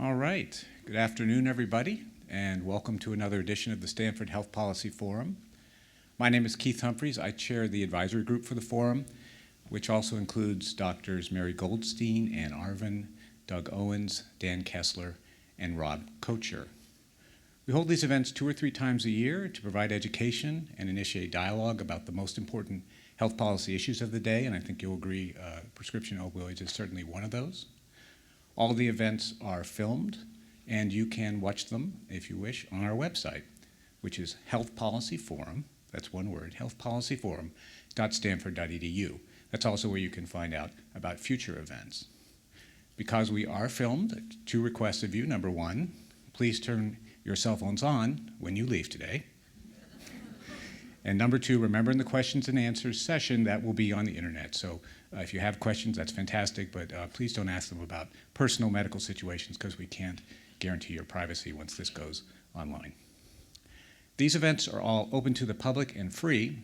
All right. Good afternoon, everybody, and welcome to another edition of the Stanford Health Policy Forum. My name is Keith Humphreys. I chair the advisory group for the forum, which also includes Drs. Mary Goldstein, Ann Arvin, Doug Owens, Dan Kessler, and Rob Kocher. We hold these events 2 or 3 times a year to provide education and initiate dialogue about the most important health policy issues of the day, and I think you'll agree prescription opioids is certainly one of those. All the events are filmed, and you can watch them, if you wish, on our website, which is Health Policy Forum, that's one word, healthpolicyforum.stanford.edu. That's also where you can find out about future events. Because we are filmed, 2 requests of you. Number 1, please turn your cell phones on when you leave today. And number 2, remember in the questions and answers session, that will be on the internet. So if you have questions, that's fantastic, but please don't ask them about personal medical situations because we can't guarantee your privacy once this goes online. These events are all open to the public and free,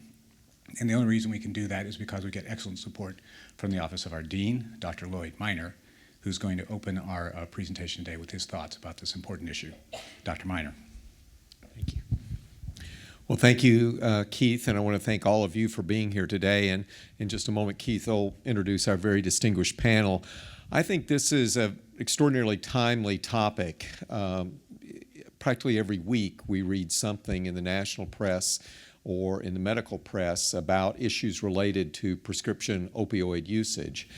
and the only reason we can do that is because we get excellent support from the office of our dean, Dr. Lloyd Minor, who's going to open our presentation today with his thoughts about this important issue. Dr. Minor. Thank you. Well, thank you, Keith, and I want to thank all of you for being here today. And in just a moment, Keith will introduce our very distinguished panel. I think this is an extraordinarily timely topic. Practically every week, we read something in the national press or in the medical press about issues related to prescription opioid usage.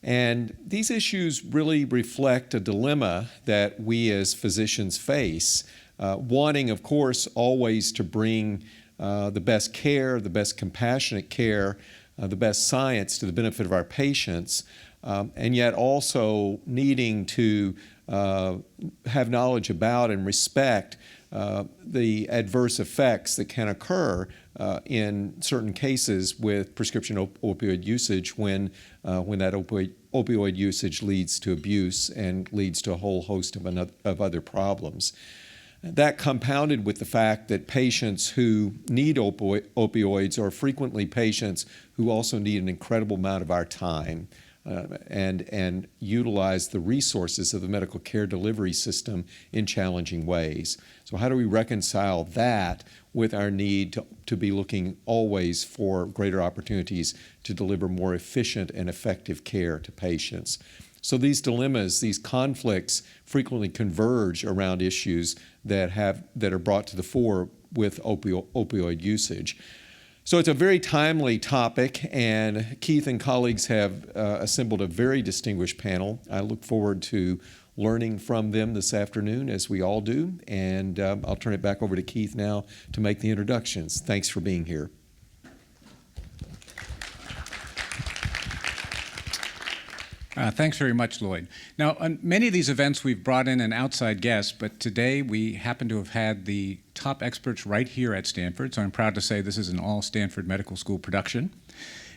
And these issues really reflect a dilemma that we as physicians face. Wanting, of course, always to bring the best care, the best compassionate care, the best science to the benefit of our patients, and yet also needing to have knowledge about and respect the adverse effects that can occur in certain cases with prescription opioid usage when that opioid usage leads to abuse and leads to a whole host of other problems. That compounded with the fact that patients who need opioids are frequently patients who also need an incredible amount of our time and utilize the resources of the medical care delivery system in challenging ways. So how do we reconcile that with our need to be looking always for greater opportunities to deliver more efficient and effective care to patients? So these dilemmas, these conflicts frequently converge around issues that are brought to the fore with opioid usage. So it's a very timely topic, and Keith and colleagues have assembled a very distinguished panel. I look forward to learning from them this afternoon, as we all do, and I'll turn it back over to Keith now to make the introductions. Thanks for being here. Thanks very much, Lloyd. Now, on many of these events, we've brought in an outside guest, but today we happen to have had the top experts right here at Stanford, so I'm proud to say this is an all-Stanford Medical School production.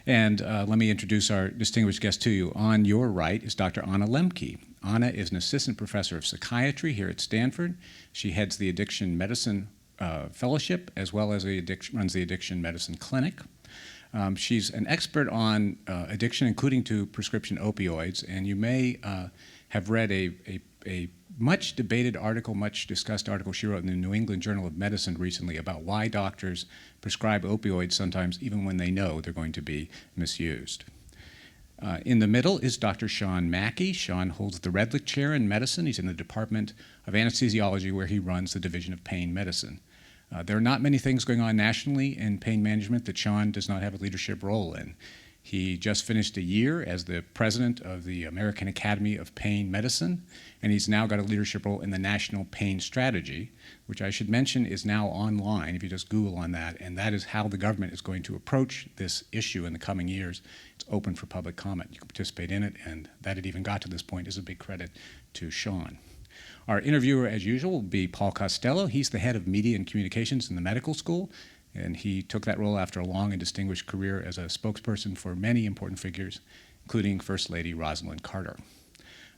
And let me introduce our distinguished guest to you. On your right is Dr. Anna Lembke. Anna is an assistant professor of psychiatry here at Stanford. She heads the Addiction Medicine Fellowship, as well as runs the Addiction Medicine Clinic. She's an expert on addiction, including to prescription opioids, and you may have read a much debated article, much discussed article she wrote in the New England Journal of Medicine recently about why doctors prescribe opioids sometimes even when they know they're going to be misused. In the middle is Dr. Sean Mackey. Sean holds the Redlich Chair in Medicine. He's in the Department of Anesthesiology, where he runs the Division of Pain Medicine. There are not many things going on nationally in pain management that Sean does not have a leadership role in. He just finished a year as the president of the American Academy of Pain Medicine, and he's now got a leadership role in the National Pain Strategy, which I should mention is now online if you just Google on that, and that is how the government is going to approach this issue in the coming years. It's open for public comment. You can participate in it, and that it even got to this point is a big credit to Sean. Our interviewer, as usual, will be Paul Costello. He's the head of media and communications in the medical school, and he took that role after a long and distinguished career as a spokesperson for many important figures, including First Lady Rosalind Carter.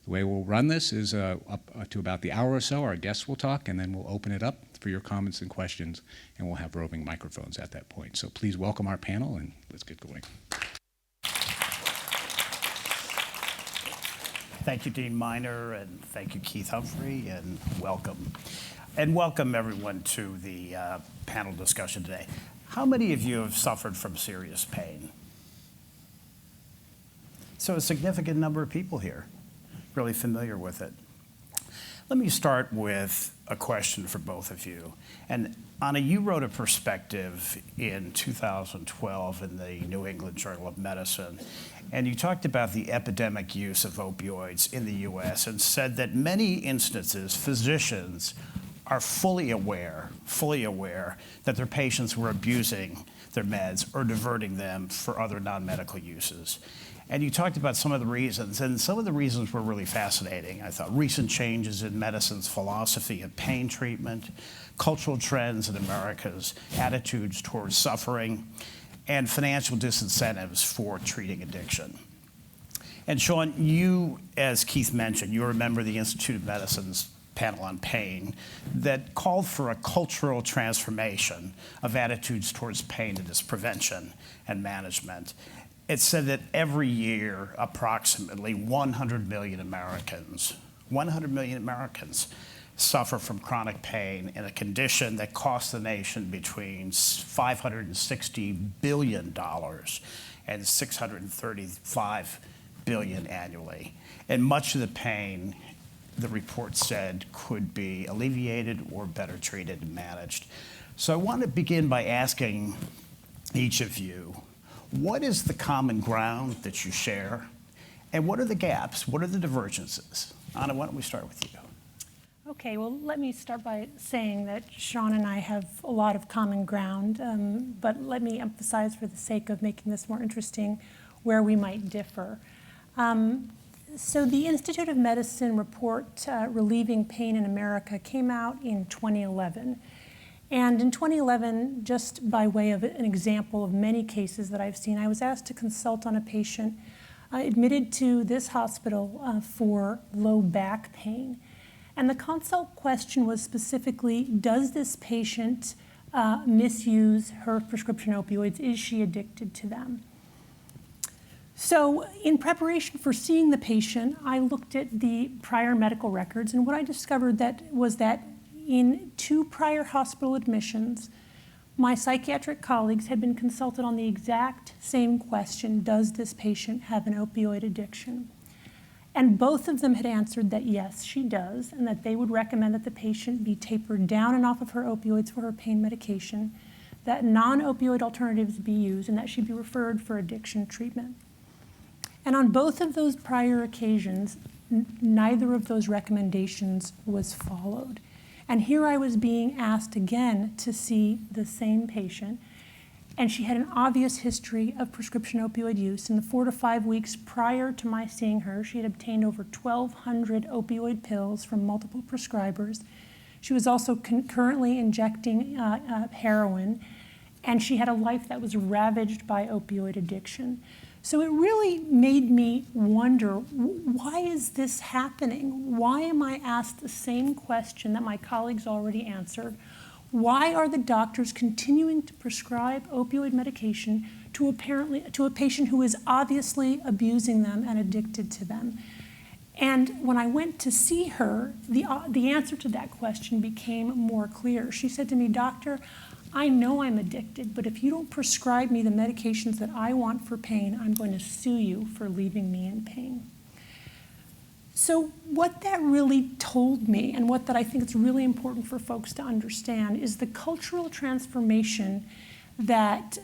The way we'll run this is up to about the hour or so. Our guests will talk, and then we'll open it up for your comments and questions, and we'll have roving microphones at that point. So please welcome our panel, and let's get going. Thank you, Dean Miner, and thank you, Keith Humphrey, and welcome. And welcome, everyone, to the panel discussion today. How many of you have suffered from serious pain? So a significant number of people here, really familiar with it. Let me start with a question for both of you. And Anna, you wrote a perspective in 2012 in the New England Journal of Medicine, and you talked about the epidemic use of opioids in the US and said that many instances, physicians are fully aware that their patients were abusing their meds or diverting them for other non-medical uses. And you talked about some of the reasons, and some of the reasons were really fascinating. I thought recent changes in medicine's philosophy of pain treatment, cultural trends in America's attitudes towards suffering, and financial disincentives for treating addiction. And Sean, you, as Keith mentioned, you remember the Institute of Medicine's panel on pain that called for a cultural transformation of attitudes towards pain and its prevention and management. It said that every year, approximately 100 million Americans suffer from chronic pain in a condition that costs the nation between $560 billion and $635 billion annually. And much of the pain, the report said, could be alleviated or better treated and managed. So I want to begin by asking each of you, what is the common ground that you share? And what are the gaps? What are the divergences? Anna, why don't we start with you? Okay, well, let me start by saying that Sean and I have a lot of common ground, but let me emphasize, for the sake of making this more interesting, where we might differ. So the Institute of Medicine report, Relieving Pain in America, came out in 2011. And in 2011, just by way of an example of many cases that I've seen, I was asked to consult on a patient admitted to this hospital for low back pain. And the consult question was specifically, does this patient misuse her prescription opioids? Is she addicted to them? So in preparation for seeing the patient, I looked at the prior medical records, and what I discovered was that in 2 prior hospital admissions, my psychiatric colleagues had been consulted on the exact same question, does this patient have an opioid addiction? And both of them had answered that yes, she does, and that they would recommend that the patient be tapered down and off of her opioids for her pain medication, that non-opioid alternatives be used, and that she be referred for addiction treatment. And on both of those prior occasions, neither of those recommendations was followed. And here I was being asked again to see the same patient, and she had an obvious history of prescription opioid use. In the 4 to 5 weeks prior to my seeing her, she had obtained over 1,200 opioid pills from multiple prescribers. She was also concurrently injecting heroin, and she had a life that was ravaged by opioid addiction. So it really made me wonder, why is this happening? Why am I asked the same question that my colleagues already answered? Why are the doctors continuing to prescribe opioid medication to a patient who is obviously abusing them and addicted to them? And when I went to see her, the answer to that question became more clear. She said to me, "Doctor, I know I'm addicted, but if you don't prescribe me the medications that I want for pain, I'm going to sue you for leaving me in pain." So what that really told me, and what that I think is really important for folks to understand, is the cultural transformation that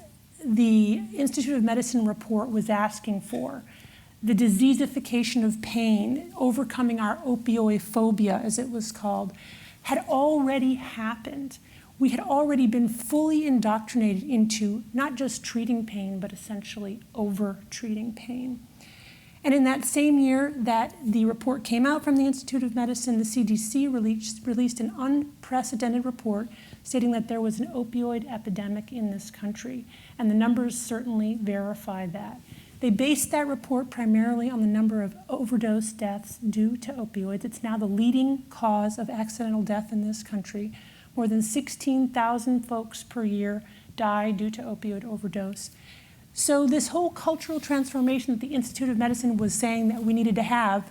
the Institute of Medicine report was asking for. The diseasification of pain, overcoming our opioid phobia, as it was called, had already happened. We had already been fully indoctrinated into not just treating pain, but essentially over-treating pain. And in that same year that the report came out from the Institute of Medicine, the CDC released an unprecedented report stating that there was an opioid epidemic in this country, and the numbers certainly verify that. They based that report primarily on the number of overdose deaths due to opioids. It's now the leading cause of accidental death in this country. More than 16,000 folks per year die due to opioid overdose. So this whole cultural transformation that the Institute of Medicine was saying that we needed to have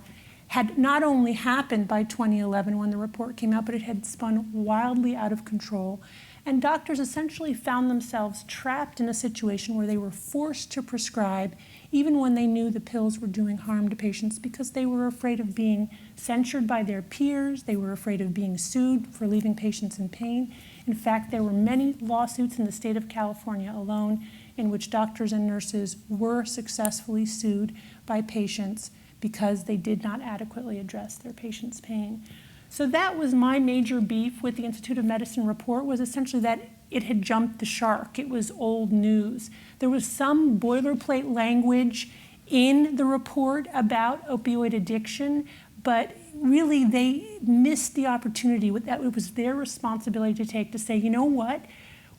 had not only happened by 2011 when the report came out, but it had spun wildly out of control. And doctors essentially found themselves trapped in a situation where they were forced to prescribe even when they knew the pills were doing harm to patients because they were afraid of being censured by their peers, they were afraid of being sued for leaving patients in pain. In fact, there were many lawsuits in the state of California alone in which doctors and nurses were successfully sued by patients because they did not adequately address their patients' pain. So that was my major beef with the Institute of Medicine report, was essentially that it had jumped the shark. It was old news. There was some boilerplate language in the report about opioid addiction, but really they missed the opportunity. That it was their responsibility to take to say, you know what,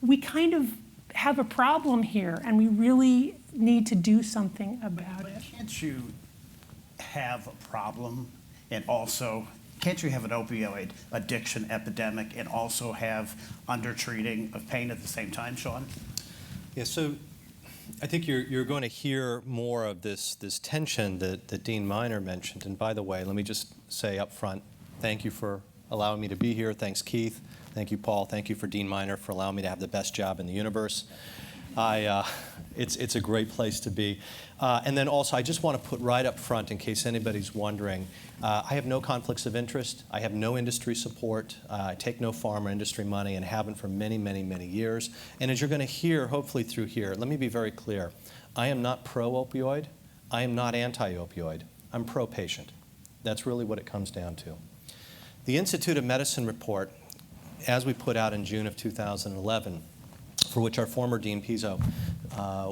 we kind of have a problem here and we really need to do something about it. Can't you have a problem and also, can't you have an opioid addiction epidemic and also have undertreating of pain at the same time, Sean? Yeah, so I think you're going to hear more of this tension that Dean Miner mentioned. And by the way, let me just say up front, thank you for allowing me to be here. Thanks, Keith. Thank you, Paul. Thank you for Dean Miner for allowing me to have the best job in the universe. It's a great place to be. And then also, I just want to put right up front, in case anybody's wondering, I have no conflicts of interest. I have no industry support. I take no pharma industry money and haven't for many, many, many years. And as you're going to hear, hopefully through here, let me be very clear. I am not pro-opioid. I am not anti-opioid. I'm pro-patient. That's really what it comes down to. The Institute of Medicine report, as we put out in June of 2011, for which our former Dean Pizzo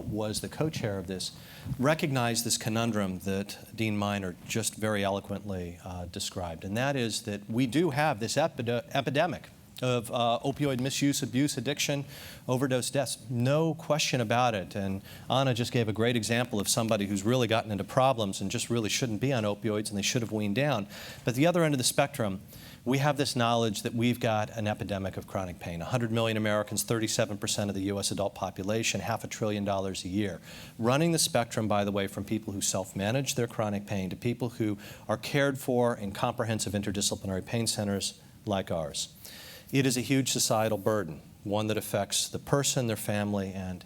was the co-chair of this, recognized this conundrum that Dean Miner just very eloquently described. And that is that we do have this epidemic of opioid misuse, abuse, addiction, overdose deaths. No question about it. And Anna just gave a great example of somebody who's really gotten into problems and just really shouldn't be on opioids and they should have weaned down. But at the other end of the spectrum, we have this knowledge that we've got an epidemic of chronic pain. 100 million Americans, 37% of the U.S. adult population, $500 billion a year. Running the spectrum, by the way, from people who self-manage their chronic pain to people who are cared for in comprehensive interdisciplinary pain centers like ours. It is a huge societal burden, one that affects the person, their family, and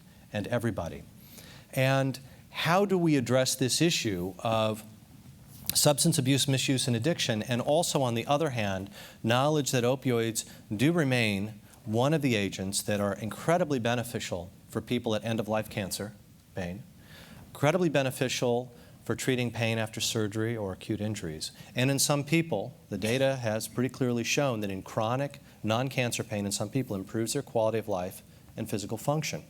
everybody. And how do we address this issue of substance abuse, misuse, and addiction, and also, on the other hand, knowledge that opioids do remain one of the agents that are incredibly beneficial for people at end-of-life cancer pain, incredibly beneficial for treating pain after surgery or acute injuries. And in some people, the data has pretty clearly shown that in chronic, non-cancer pain, in some people, improves their quality of life and physical function.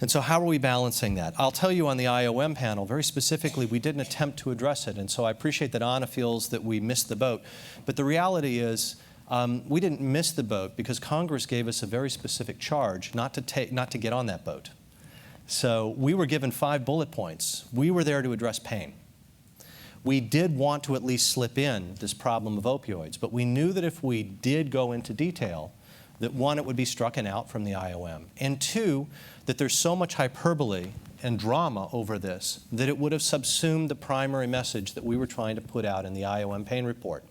And so how are we balancing that? I'll tell you on the IOM panel, very specifically, we did an attempt to address it. And so I appreciate that Anna feels that we missed the boat. But the reality is we didn't miss the boat because Congress gave us a very specific charge not to get on that boat. So we were given 5 bullet points. We were there to address pain. We did want to at least slip in this problem of opioids, but we knew that if we did go into detail, that 1, it would be stricken out from the IOM, and 2, that there's so much hyperbole and drama over this that it would have subsumed the primary message that we were trying to put out in the IOM pain report,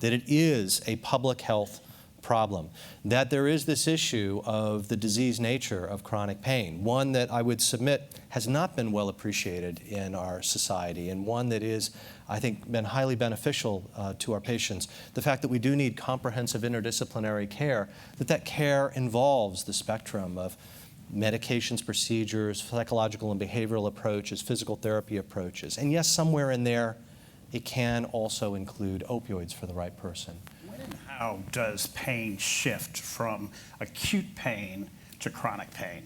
that it is a public health problem, that there is this issue of the disease nature of chronic pain, one that I would submit has not been well appreciated in our society, and one that is, I think, been highly beneficial to our patients. The fact that we do need comprehensive interdisciplinary care, that care involves the spectrum of medications, procedures, psychological and behavioral approaches, physical therapy approaches. And yes, somewhere in there, it can also include opioids for the right person. When and how does pain shift from acute pain to chronic pain?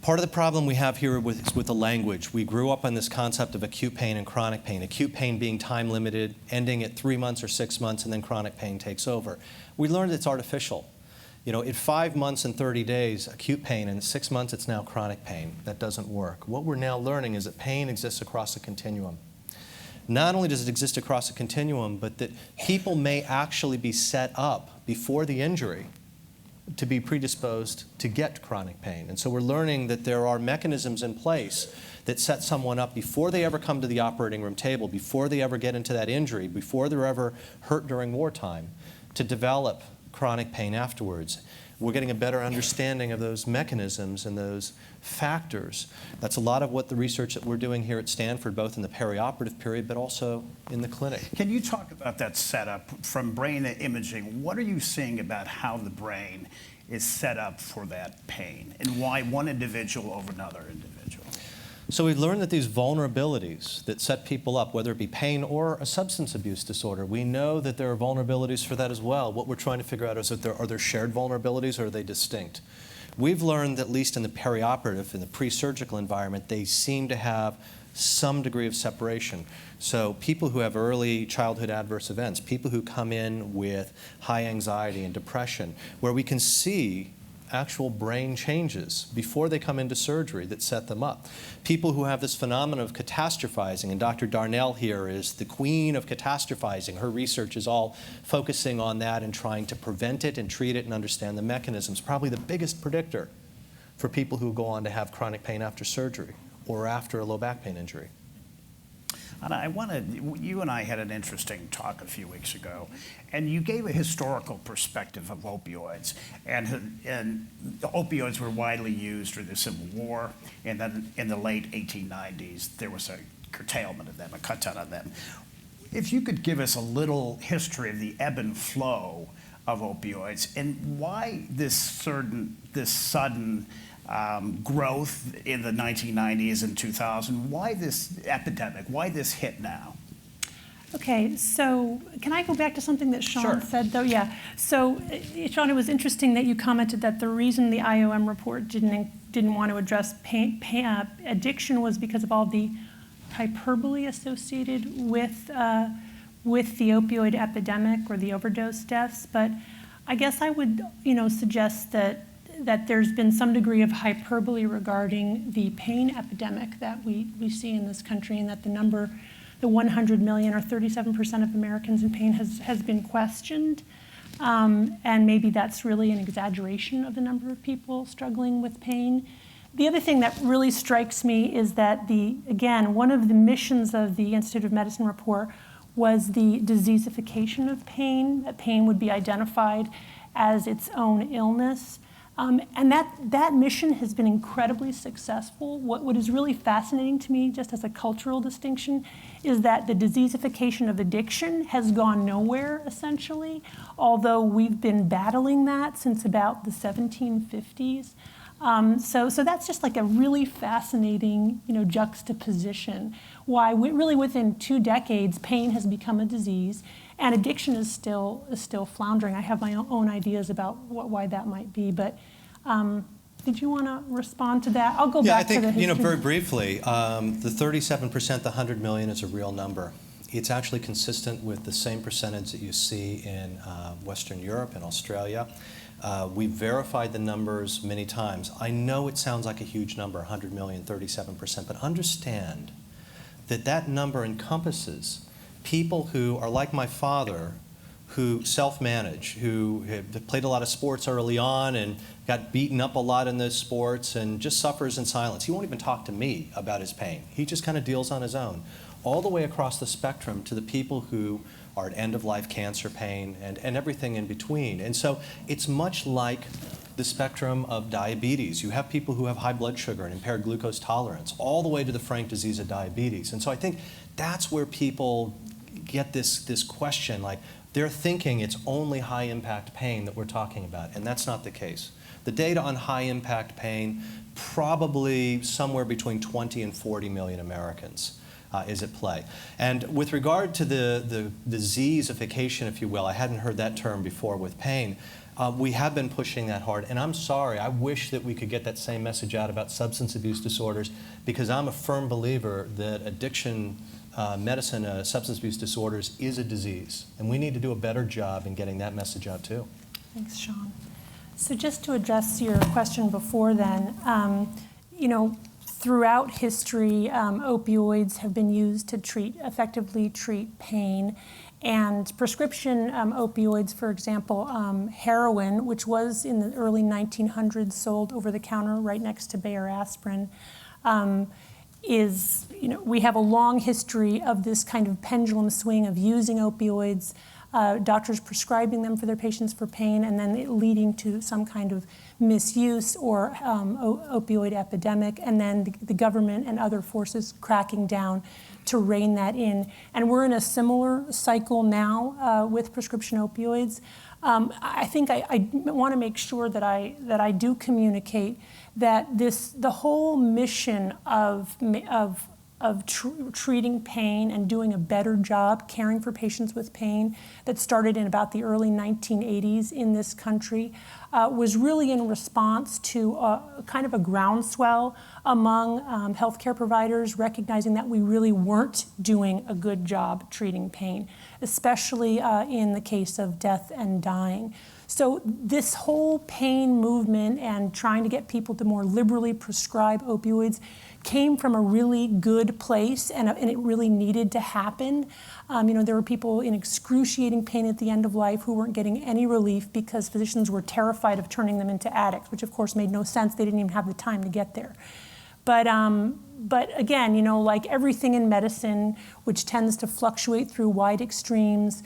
Part of the problem we have here is with the language. We grew up on this concept of acute pain and chronic pain. Acute pain being time limited, ending at 3 months or 6 months, and then chronic pain takes over. We learned it's artificial. You know, at 5 months and 30 days, acute pain, and at 6 months, it's now chronic pain. That doesn't work. What we're now learning is that pain exists across a continuum. Not only does it exist across a continuum, but that people may actually be set up before the injury to be predisposed to get chronic pain. And so we're learning that there are mechanisms in place that set someone up before they ever come to the operating room table, before they ever get into that injury, before they're ever hurt during wartime, to develop chronic pain afterwards. We're getting a better understanding of those mechanisms and those factors. That's a lot of what the research that we're doing here at Stanford, both in the perioperative period, but also in the clinic. Can you talk about that setup from brain imaging? What are you seeing about how the brain is set up for that pain, and why one individual over another individual? So we've learned that these vulnerabilities that set people up, whether it be pain or a substance abuse disorder, we know that there are vulnerabilities for that as well. What we're trying to figure out is that are there shared vulnerabilities, or are they distinct? We've learned that at least in the perioperative, in the pre-surgical environment, they seem to have some degree of separation. So people who have early childhood adverse events, people who come in with high anxiety and depression, where we can see actual brain changes before they come into surgery that set them up. People who have this phenomenon of catastrophizing, and Dr. Darnell here is the queen of catastrophizing. Her research is all focusing on that and trying to prevent it and treat it and understand the mechanisms. Probably the biggest predictor for people who go on to have chronic pain after surgery or after a low back pain injury. And you and I had an interesting talk a few weeks ago, and you gave a historical perspective of opioids. And the opioids were widely used during the Civil War, and then in the late 1890s, there was a curtailment of them, a cut down of them. If you could give us a little history of the ebb and flow of opioids, and why this sudden growth in the 1990s and 2000. Why this epidemic? Why this hit now? Okay, so can I go back to something that Sean Sure. said, though? Yeah. So, Sean, it was interesting that you commented that the reason the IOM report didn't want to address addiction was because of all the hyperbole associated with the opioid epidemic or the overdose deaths. But I guess I would, suggest that there's been some degree of hyperbole regarding the pain epidemic that we see in this country, and that the 100 million or 37% of Americans in pain has been questioned. And maybe that's really an exaggeration of the number of people struggling with pain. The other thing that really strikes me is that, again, one of the missions of the Institute of Medicine report was the diseasification of pain, that pain would be identified as its own illness. And that mission has been incredibly successful. What is really fascinating to me, just as a cultural distinction, is that the diseasification of addiction has gone nowhere, essentially, although we've been battling that since about the 1750s. So that's just like a really fascinating, juxtaposition. Why really within 2 decades, pain has become a disease, and addiction is still floundering. I have my own ideas about why that might be, but did you want to respond to that? I'll go back to the history. Yeah, I think, very briefly, the 37%, the 100 million is a real number. It's actually consistent with the same percentage that you see in Western Europe and Australia. We've verified the numbers many times. I know it sounds like a huge number, 100 million, 37%, but understand that that number encompasses people who are like my father, who self-manage, who have played a lot of sports early on and got beaten up a lot in those sports and just suffers in silence. He won't even talk to me about his pain. He just kind of deals on his own. All the way across the spectrum to the people who are at end-of-life cancer pain and everything in between. And so it's much like the spectrum of diabetes. You have people who have high blood sugar and impaired glucose tolerance, all the way to the frank disease of diabetes. And so I think that's where people get this question, like they're thinking it's only high-impact pain that we're talking about, and that's not the case. The data on high-impact pain, probably somewhere between 20 and 40 million Americans is at play. And with regard to the diseasification, if you will, I hadn't heard that term before with pain. We have been pushing that hard, and I'm sorry, I wish that we could get that same message out about substance abuse disorders, because I'm a firm believer that addiction medicine, substance abuse disorders, is a disease, and we need to do a better job in getting that message out too. Thanks, Sean. So just to address your question before then, throughout history, opioids have been used to effectively treat pain. And prescription opioids, for example, heroin, which was in the early 1900s sold over the counter right next to Bayer aspirin, is, we have a long history of this kind of pendulum swing of using opioids, doctors prescribing them for their patients for pain, and then it leading to some kind of misuse or opioid epidemic, and then the government and other forces cracking down to rein that in. And we're in a similar cycle now with prescription opioids. I think I want to make sure that I do communicate that the whole mission of treating pain and doing a better job caring for patients with pain that started in about the early 1980s in this country was really in response to kind of a groundswell among healthcare providers recognizing that we really weren't doing a good job treating pain, especially in the case of death and dying. So this whole pain movement and trying to get people to more liberally prescribe opioids came from a really good place, and it really needed to happen. There were people in excruciating pain at the end of life who weren't getting any relief because physicians were terrified of turning them into addicts, which of course made no sense. They didn't even have the time to get there. But again, like everything in medicine, which tends to fluctuate through wide extremes,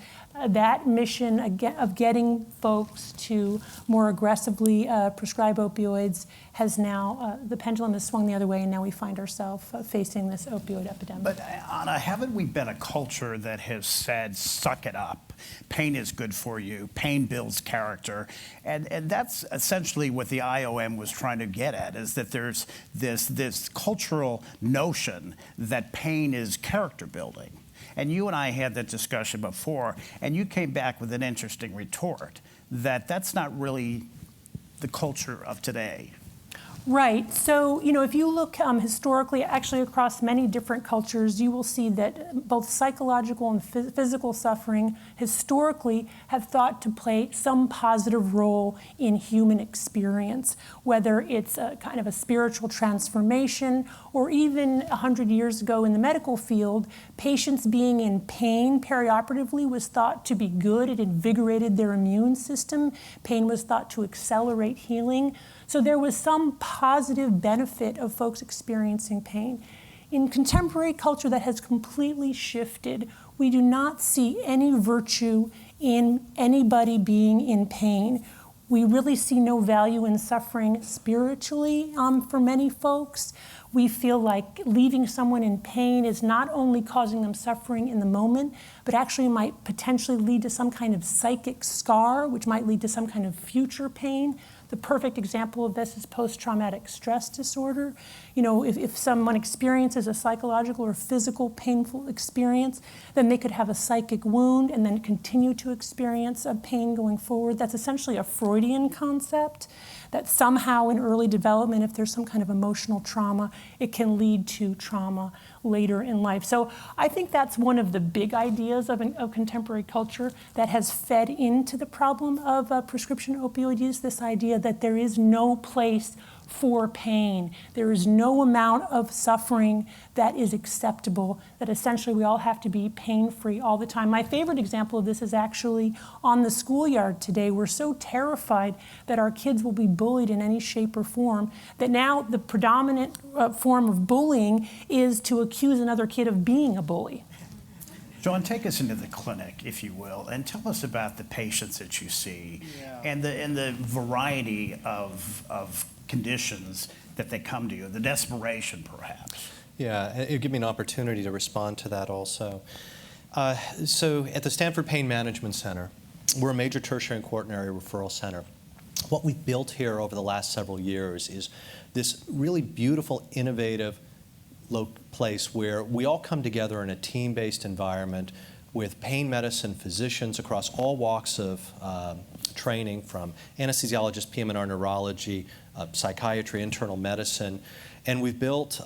that mission of getting folks to more aggressively prescribe opioids has now, the pendulum has swung the other way, and now we find ourselves facing this opioid epidemic. But Anna, haven't we been a culture that has said, suck it up, pain is good for you, pain builds character, and that's essentially what the IOM was trying to get at, is that there's this cultural notion that pain is character building. And you and I had that discussion before, and you came back with an interesting retort that that's not really the culture of today. Right. So, if you look historically, actually across many different cultures, you will see that both psychological and physical suffering historically have thought to play some positive role in human experience, whether it's a kind of a spiritual transformation, or even 100 years ago in the medical field, patients being in pain perioperatively was thought to be good. It invigorated their immune system. Pain was thought to accelerate healing. So there was some positive benefit of folks experiencing pain. In contemporary culture, that has completely shifted. We do not see any virtue in anybody being in pain. We really see no value in suffering spiritually for many folks. We feel like leaving someone in pain is not only causing them suffering in the moment, but actually might potentially lead to some kind of psychic scar, which might lead to some kind of future pain. The perfect example of this is post-traumatic stress disorder. If someone experiences a psychological or physical painful experience, then they could have a psychic wound and then continue to experience a pain going forward. That's essentially a Freudian concept, that somehow in early development, if there's some kind of emotional trauma, it can lead to trauma later in life. So I think that's one of the big ideas of contemporary culture that has fed into the problem of prescription opioid use, this idea that there is no place for pain. There is no amount of suffering that is acceptable, that essentially we all have to be pain-free all the time. My favorite example of this is actually on the schoolyard today. We're so terrified that our kids will be bullied in any shape or form that now the predominant form of bullying is to accuse another kid of being a bully. Sean, take us into the clinic, if you will, and tell us about the patients that you see and the variety of conditions that they come to you, the desperation perhaps. Yeah, it'll give me an opportunity to respond to that also. So at the Stanford Pain Management Center, we're a major tertiary and quaternary referral center. What we've built here over the last several years is this really beautiful, innovative place where we all come together in a team-based environment with pain medicine physicians across all walks of training, from anesthesiologists, PM&R neurology, psychiatry, internal medicine. And we've built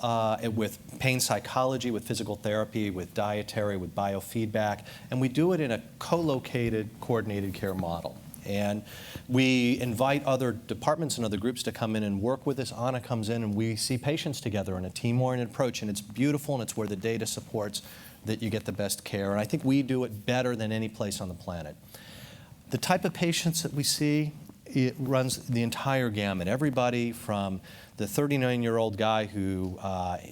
with pain psychology, with physical therapy, with dietary, with biofeedback, and we do it in a co-located, coordinated care model. And we invite other departments and other groups to come in and work with us. Anna comes in and we see patients together in a team-oriented approach, and it's beautiful, and it's where the data supports that you get the best care. And I think we do it better than any place on the planet. The type of patients that we see, it runs the entire gamut. Everybody from the 39-year-old guy who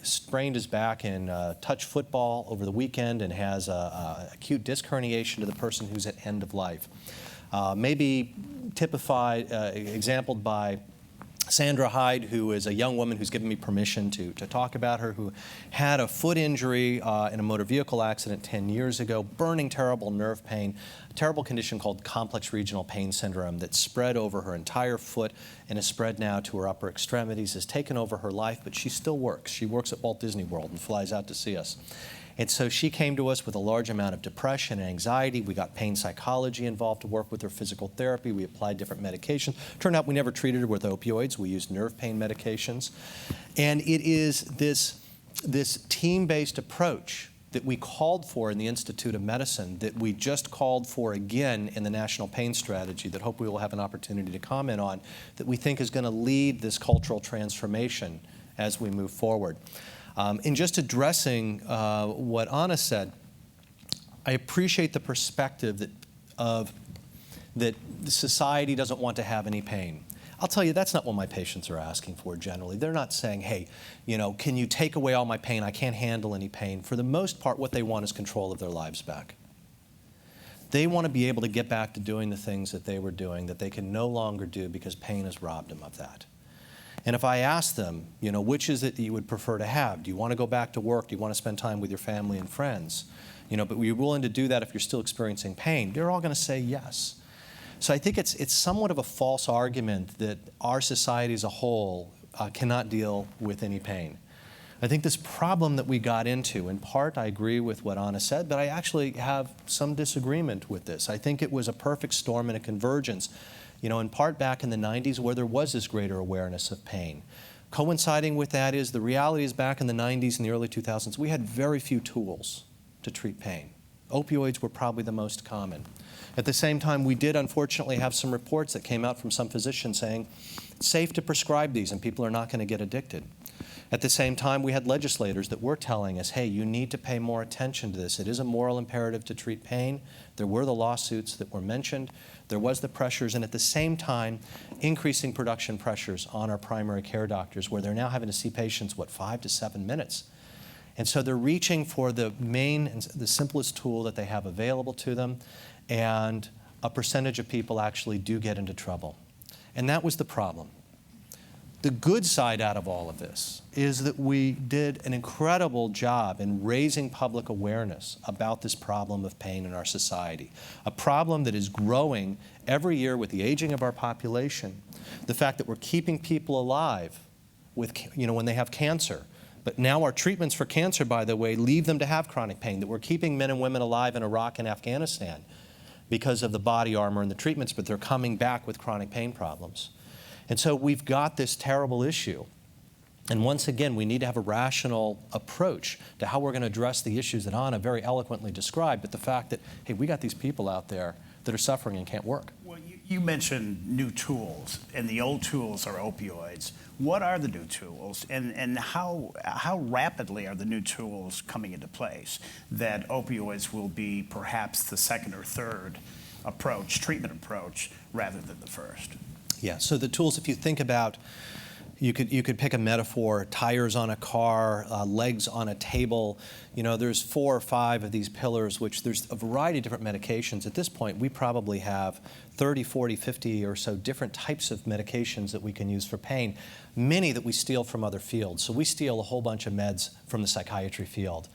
sprained his back in touch football over the weekend and has acute disc herniation to the person who's at end of life. Maybe typified, exampled by Sandra Hyde, who is a young woman who's given me permission to talk about her, who had a foot injury in a motor vehicle accident 10 years ago, burning terrible nerve pain, a terrible condition called complex regional pain syndrome that spread over her entire foot and has spread now to her upper extremities, has taken over her life, but she still works. She works at Walt Disney World and flies out to see us. And so she came to us with a large amount of depression and anxiety. We got pain psychology involved to work with her physical therapy. We applied different medications. Turned out we never treated her with opioids. We used nerve pain medications. And it is this team-based approach that we called for in the Institute of Medicine, that we just called for again in the National Pain Strategy, that hope we will have an opportunity to comment on, that we think is going to lead this cultural transformation as we move forward. In just addressing what Anna said, I appreciate the perspective that society doesn't want to have any pain. I'll tell you, that's not what my patients are asking for generally. They're not saying, hey, can you take away all my pain? I can't handle any pain. For the most part, what they want is control of their lives back. They want to be able to get back to doing the things that they were doing that they can no longer do because pain has robbed them of that. And if I ask them, which is it that you would prefer to have? Do you want to go back to work? Do you want to spend time with your family and friends? But were you willing to do that if you're still experiencing pain? They're all going to say yes. So I think it's somewhat of a false argument that our society as a whole cannot deal with any pain. I think this problem that we got into, in part I agree with what Anna said, but I actually have some disagreement with this. I think it was a perfect storm and a convergence. In part back in the 90s where there was this greater awareness of pain. Coinciding with that is the reality is back in the 90s and the early 2000s, we had very few tools to treat pain. Opioids were probably the most common. At the same time, we did unfortunately have some reports that came out from some physicians saying it's safe to prescribe these and people are not going to get addicted. At the same time, we had legislators that were telling us, hey, you need to pay more attention to this. It is a moral imperative to treat pain. There were the lawsuits that were mentioned. There was the pressures, and at the same time, increasing production pressures on our primary care doctors, where they're now having to see patients, 5 to 7 minutes. And so they're reaching for the main and the simplest tool that they have available to them, and a percentage of people actually do get into trouble. And that was the problem. The good side out of all of this is that we did an incredible job in raising public awareness about this problem of pain in our society, a problem that is growing every year with the aging of our population, the fact that we're keeping people alive with, when they have cancer. But now our treatments for cancer, by the way, leave them to have chronic pain, that we're keeping men and women alive in Iraq and Afghanistan because of the body armor and the treatments, but they're coming back with chronic pain problems. And so we've got this terrible issue. And once again, we need to have a rational approach to how we're going to address the issues that Anna very eloquently described, but the fact that, hey, we got these people out there that are suffering and can't work. Well, you mentioned new tools, and the old tools are opioids. What are the new tools, and how rapidly are the new tools coming into place that opioids will be perhaps the second or third treatment approach, rather than the first? Yeah, so the tools, if you think about, you could pick a metaphor, tires on a car, legs on a table. There's 4 or 5 of these pillars, which there's a variety of different medications. At this point, we probably have 30, 40, 50 or so different types of medications that we can use for pain, many that we steal from other fields. So we steal a whole bunch of meds from the psychiatry field.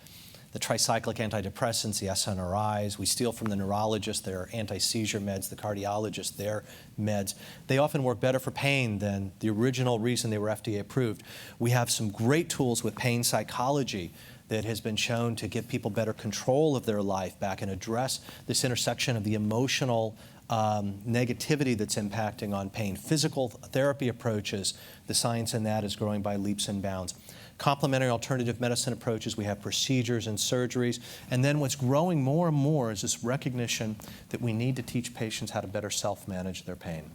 The tricyclic antidepressants, the SNRIs. We steal from the neurologists their anti-seizure meds, the cardiologists their meds. They often work better for pain than the original reason they were FDA approved. We have some great tools with pain psychology that has been shown to give people better control of their life back and address this intersection of the emotional negativity that's impacting on pain. Physical therapy approaches, the science in that is growing by leaps and bounds. Complementary alternative medicine approaches, we have procedures and surgeries. And then what's growing more and more is this recognition that we need to teach patients how to better self-manage their pain.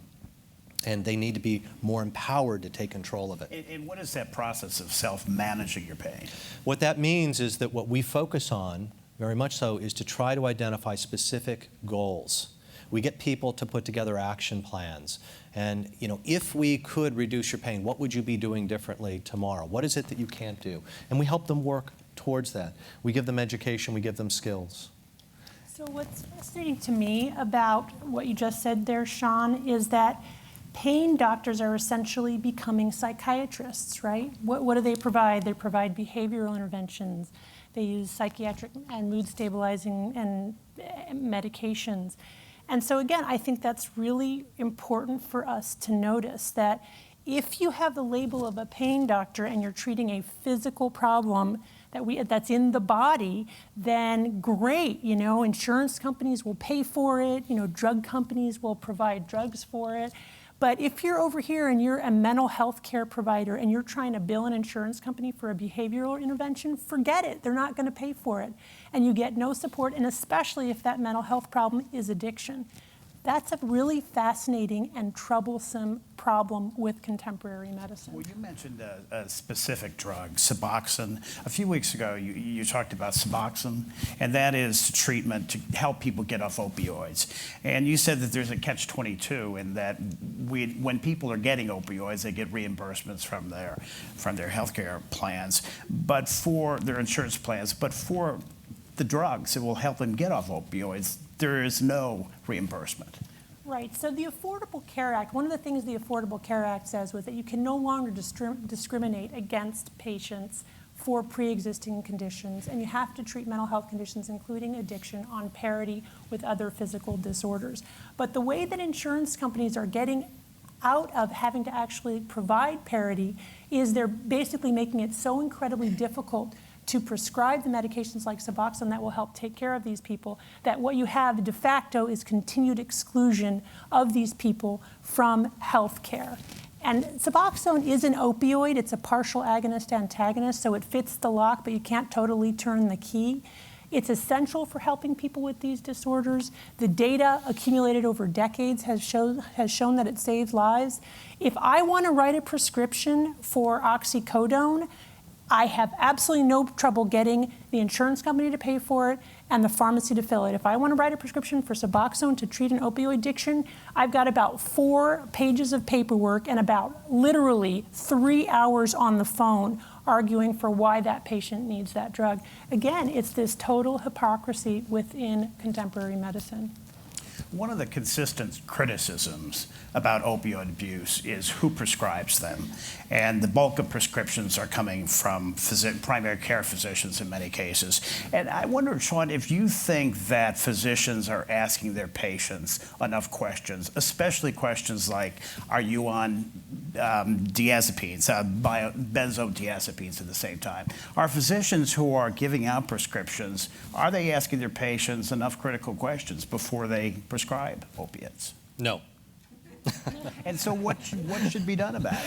And they need to be more empowered to take control of it. And what is that process of self-managing your pain? What that means is that what we focus on, very much so, is to try to identify specific goals. We get people to put together action plans. And if we could reduce your pain, what would you be doing differently tomorrow? What is it that you can't do? And we help them work towards that. We give them education, we give them skills. So what's fascinating to me about what you just said there, Sean, is that pain doctors are essentially becoming psychiatrists, right? What do they provide? They provide behavioral interventions. They use psychiatric and mood stabilizing and medications. And so again, I think that's really important for us to notice that if you have the label of a pain doctor and you're treating a physical problem that's in the body, then great, insurance companies will pay for it, drug companies will provide drugs for it. But if you're over here and you're a mental health care provider and you're trying to bill an insurance company for a behavioral intervention, forget it. They're not going to pay for it. And you get no support, and especially if that mental health problem is addiction. That's a really fascinating and troublesome problem with contemporary medicine. Well, you mentioned a specific drug, Suboxone. A few weeks ago, you talked about Suboxone, and that is treatment to help people get off opioids. And you said that there's a catch-22 in that when people are getting opioids, they get reimbursements from their healthcare plans, but for their insurance plans, but for the drugs that will help them get off opioids, there is no reimbursement. Right, so the Affordable Care Act, one of the things the Affordable Care Act says was that you can no longer discriminate against patients for pre-existing conditions, and you have to treat mental health conditions, including addiction, on parity with other physical disorders. But the way that insurance companies are getting out of having to actually provide parity is they're basically making it so incredibly difficult to prescribe the medications like Suboxone that will help take care of these people, that what you have de facto is continued exclusion of these people from health care. And Suboxone is an opioid. It's a partial agonist-antagonist, so it fits the lock, but you can't totally turn the key. It's essential for helping people with these disorders. The data accumulated over decades has shown that it saves lives. If I want to write a prescription for oxycodone, I have absolutely no trouble getting the insurance company to pay for it and the pharmacy to fill it. If I want to write a prescription for Suboxone to treat an opioid addiction, I've got about 4 pages of paperwork and about literally 3 hours on the phone arguing for why that patient needs that drug. Again, it's this total hypocrisy within contemporary medicine. One of the consistent criticisms about opioid abuse is who prescribes them. And the bulk of prescriptions are coming from primary care physicians in many cases. And I wonder, Sean, if you think that physicians are asking their patients enough questions, especially questions like, are you on diazepines, benzodiazepines at the same time? Are physicians who are giving out prescriptions, are they asking their patients enough critical questions before they prescribe opiates? No. And so what should be done about it?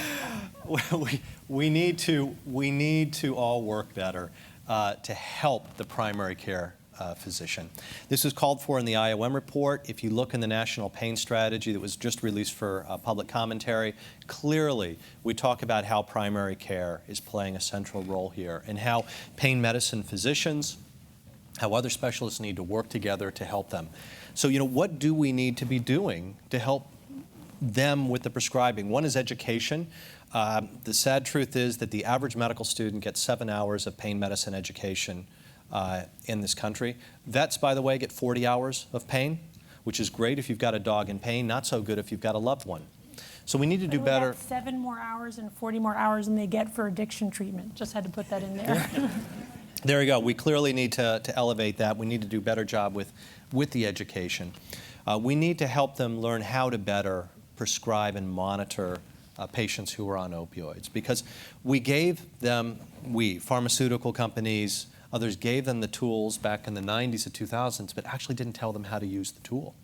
Well, we need to all work better to help the primary care physician. This is called for in the IOM report. If you look in the National Pain Strategy that was just released for public commentary, clearly we talk about how primary care is playing a central role here and how pain medicine physicians, how other specialists need to work together to help them. So, what do we need to be doing to help them with the prescribing? One is education. The sad truth is that the average medical student gets 7 hours of pain medicine education in this country. Vets, by the way, get 40 hours of pain, which is great if you've got a dog in pain, not so good if you've got a loved one. So we need to do better. That's 7 more hours and 40 more hours than they get for addiction treatment. Just had to put that in there. There you go. We clearly need to elevate that. We need to do a better job with the education. We need to help them learn how to better prescribe and monitor patients who are on opioids, because pharmaceutical companies, others gave them the tools back in the 90s and 2000s, but actually didn't tell them how to use the tool.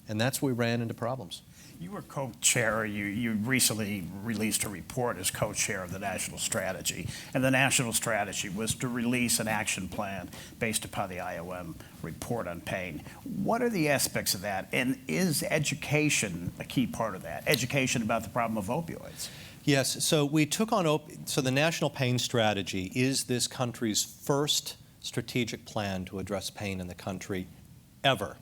And that's where we ran into problems. You were co-chair, you recently released a report as co-chair of the national strategy. And the national strategy was to release an action plan based upon the IOM report on pain. What are the aspects of that? And is education a key part of that? Education about the problem of opioids? Yes, so we took on, so the National Pain Strategy is this country's first strategic plan to address pain in the country ever.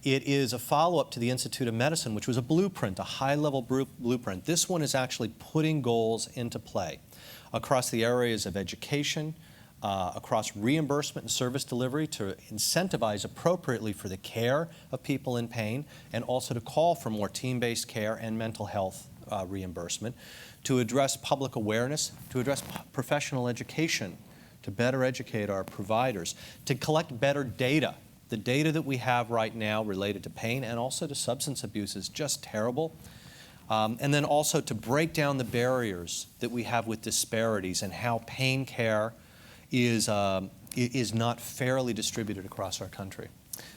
It is a follow-up to the Institute of Medicine, which was a blueprint, a high-level blueprint. This one is actually putting goals into play across the areas of education, across reimbursement and service delivery to incentivize appropriately for the care of people in pain, and also to call for more team-based care and mental health reimbursement, to address public awareness, to address professional education, to better educate our providers, to collect better data. The data that we have right now related to pain and also to substance abuse is just terrible. And then also to break down the barriers that we have with disparities and how pain care is not fairly distributed across our country.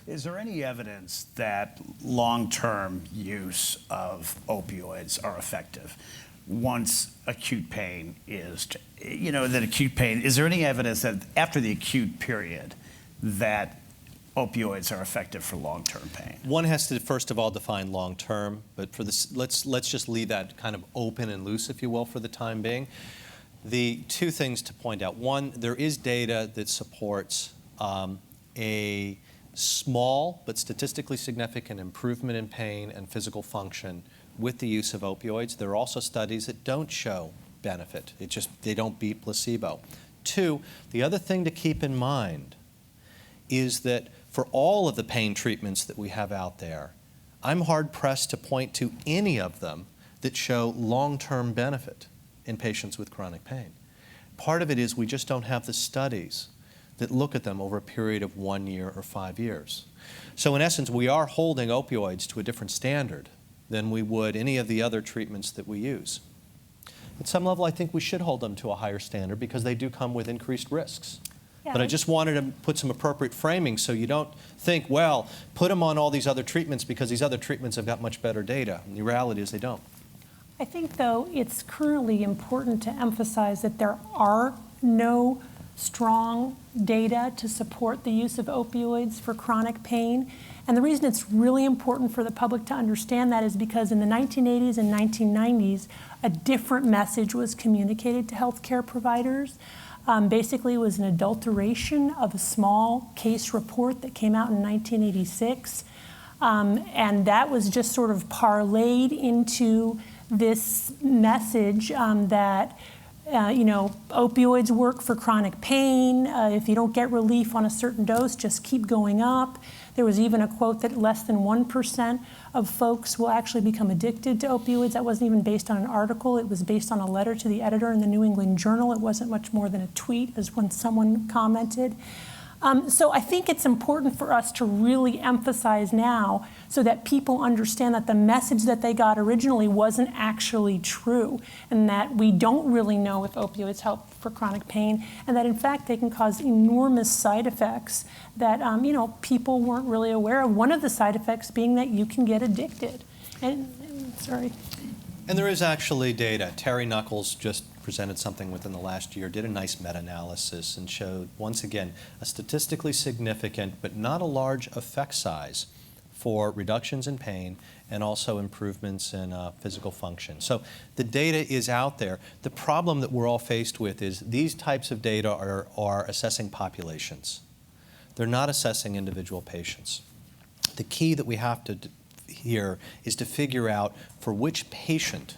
Is there any evidence that long-term use of opioids are effective once acute pain is, is there any evidence that after the acute period that opioids are effective for long-term pain? One has to, first of all, define long-term, but for this, let's just leave that kind of open and loose, if you will, for the time being. The two things to point out. One, there is data that supports a small but statistically significant improvement in pain and physical function with the use of opioids. There are also studies that don't show benefit. They don't beat placebo. Two, the other thing to keep in mind is that for all of the pain treatments that we have out there, I'm hard-pressed to point to any of them that show long-term benefit in patients with chronic pain. Part of it is we just don't have the studies that look at them over a period of 1 year or 5 years. So in essence, we are holding opioids to a different standard than we would any of the other treatments that we use. At some level, I think we should hold them to a higher standard because they do come with increased risks. Yeah. But I just wanted to put some appropriate framing so you don't think, well, put them on all these other treatments because these other treatments have got much better data. And the reality is they don't. I think, though, it's currently important to emphasize that there are no strong data to support the use of opioids for chronic pain. And the reason it's really important for the public to understand that is because in the 1980s and 1990s, a different message was communicated to healthcare providers. Basically, it was an adulteration of a small case report that came out in 1986. And that was just sort of parlayed into this message that opioids work for chronic pain. If you don't get relief on a certain dose, just keep going up. There was even a quote that less than 1% of folks will actually become addicted to opioids. That wasn't even based on an article. It was based on a letter to the editor in the New England Journal. It wasn't much more than a tweet, as when someone commented. So I think it's important for us to really emphasize now so that people understand that the message that they got originally wasn't actually true, and that we don't really know if opioids help for chronic pain, and that in fact they can cause enormous side effects that people weren't really aware of. One of the side effects being that you can get addicted. Sorry. And there is actually data. Terry Knuckles just presented something within the last year, did a nice meta-analysis and showed, once again, a statistically significant but not a large effect size for reductions in pain and also improvements in physical function. So the data is out there. The problem that we're all faced with is these types of data are assessing populations. They're not assessing individual patients. The key that we have to here is to figure out for which patient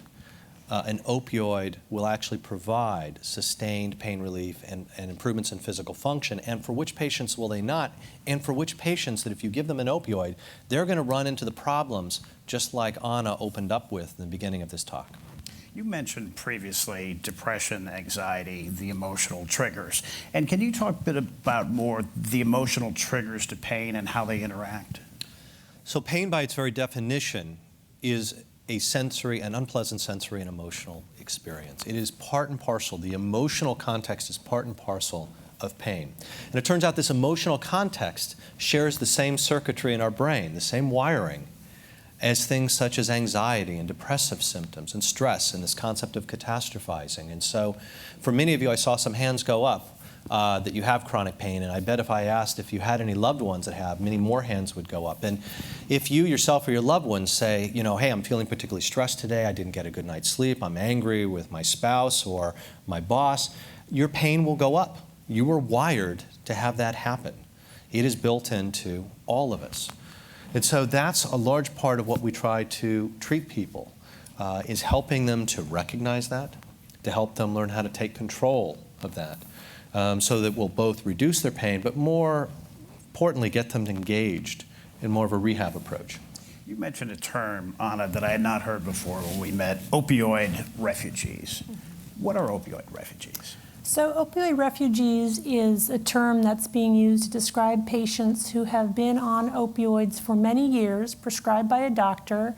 an opioid will actually provide sustained pain relief and improvements in physical function, and for which patients will they not, and for which patients that if you give them an opioid, they're going to run into the problems just like Anna opened up with in the beginning of this talk. You mentioned previously depression, anxiety, the emotional triggers. And can you talk a bit about more the emotional triggers to pain and how they interact? So pain by its very definition is an unpleasant sensory and emotional experience. It is part and parcel. The emotional context is part and parcel of pain. And it turns out this emotional context shares the same circuitry in our brain, the same wiring, as things such as anxiety and depressive symptoms and stress and this concept of catastrophizing. And so for many of you, I saw some hands go up that you have chronic pain, and I bet if I asked if you had any loved ones that have, many more hands would go up. And if you yourself or your loved ones say, hey, I'm feeling particularly stressed today, I didn't get a good night's sleep, I'm angry with my spouse or my boss, your pain will go up. You were wired to have that happen. It is built into all of us. And so that's a large part of what we try to treat people, is helping them to recognize that, to help them learn how to take control of that, so that we'll both reduce their pain, but more importantly, get them engaged in more of a rehab approach. You mentioned a term, Anna, that I had not heard before when we met, opioid refugees. What are opioid refugees? So opioid refugees is a term that's being used to describe patients who have been on opioids for many years, prescribed by a doctor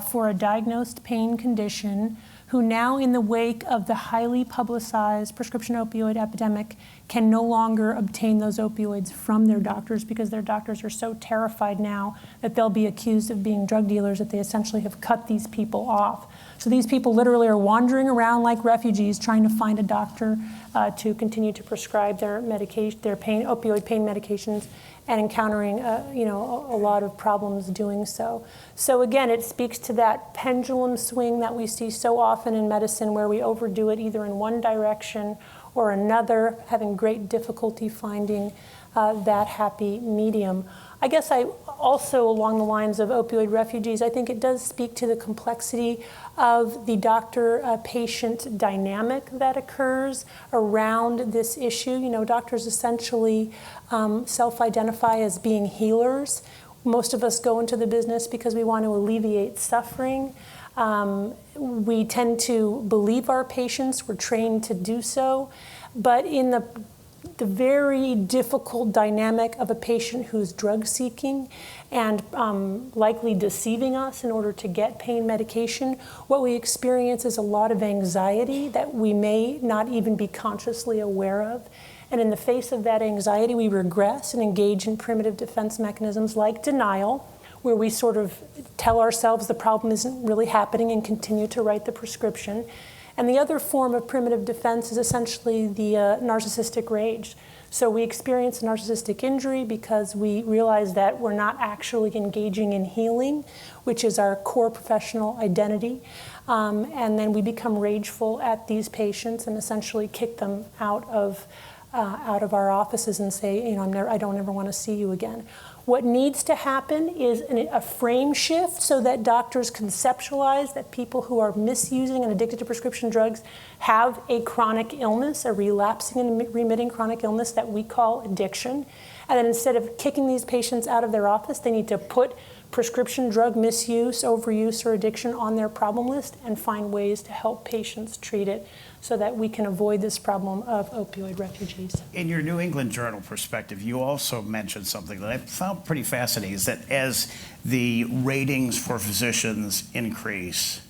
for a diagnosed pain condition, who now, in the wake of the highly publicized prescription opioid epidemic, can no longer obtain those opioids from their doctors because their doctors are so terrified now that they'll be accused of being drug dealers that they essentially have cut these people off. So these people literally are wandering around like refugees trying to find a doctor to continue to prescribe their medication, their opioid pain medications, and encountering a lot of problems doing so. So again, it speaks to that pendulum swing that we see so often in medicine, where we overdo it either in one direction or another, having great difficulty finding that happy medium. I guess I also, along the lines of opioid refugees, I think it does speak to the complexity of the doctor-patient dynamic that occurs around this issue. You know, doctors essentially self-identify as being healers. Most of us go into the business because we want to alleviate suffering. We tend to believe our patients. We're trained to do so. But in the very difficult dynamic of a patient who's drug seeking and likely deceiving us in order to get pain medication, what we experience is a lot of anxiety that we may not even be consciously aware of. And in the face of that anxiety, we regress and engage in primitive defense mechanisms like denial, where we sort of tell ourselves the problem isn't really happening and continue to write the prescription. And the other form of primitive defense is essentially the narcissistic rage. So we experience a narcissistic injury because we realize that we're not actually engaging in healing, which is our core professional identity. And then we become rageful at these patients and essentially kick them out of our offices and say, I don't ever want to see you again. What needs to happen is a frame shift so that doctors conceptualize that people who are misusing and addicted to prescription drugs have a chronic illness, a relapsing and remitting chronic illness that we call addiction. And then instead of kicking these patients out of their office, they need to put prescription drug misuse, overuse, or addiction on their problem list and find ways to help patients treat it so that we can avoid this problem of opioid refugees. In your New England Journal perspective, you also mentioned something that I found pretty fascinating, is that as the ratings for physicians increase,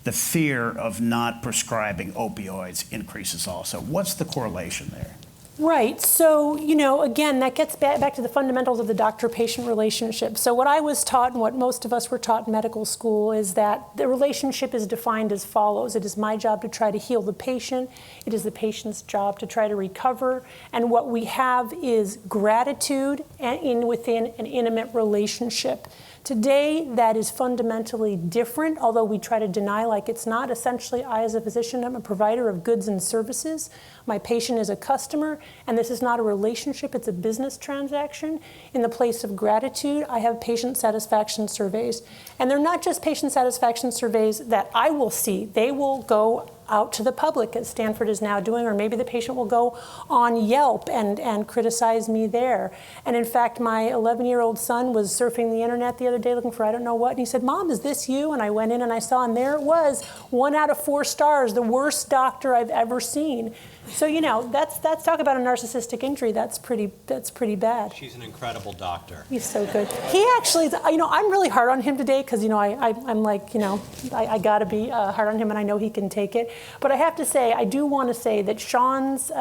the fear of not prescribing opioids increases also. What's the correlation there? Right. So, again, that gets back to the fundamentals of the doctor-patient relationship. So what I was taught and what most of us were taught in medical school is that the relationship is defined as follows. It is my job to try to heal the patient. It is the patient's job to try to recover. And what we have is gratitude within an intimate relationship. Today, that is fundamentally different, although we try to deny like it's not. Essentially, I, as a physician, am a provider of goods and services. My patient is a customer, and this is not a relationship, it's a business transaction. In the place of gratitude, I have patient satisfaction surveys. And they're not just patient satisfaction surveys that I will see. They will go out to the public, as Stanford is now doing, or maybe the patient will go on Yelp and criticize me there. And in fact, my 11-year-old son was surfing the internet the other day looking for I don't know what, and he said, "Mom, is this you?" And I went in and I saw, and there it was, 1 out of 4 stars, the worst doctor I've ever seen. So, that's talk about a narcissistic injury. That's pretty bad. She's an incredible doctor. He's so good. He actually, I'm really hard on him today because, I'm like, I got to be hard on him, and I know he can take it. But I have to say, I do want to say that Sean's,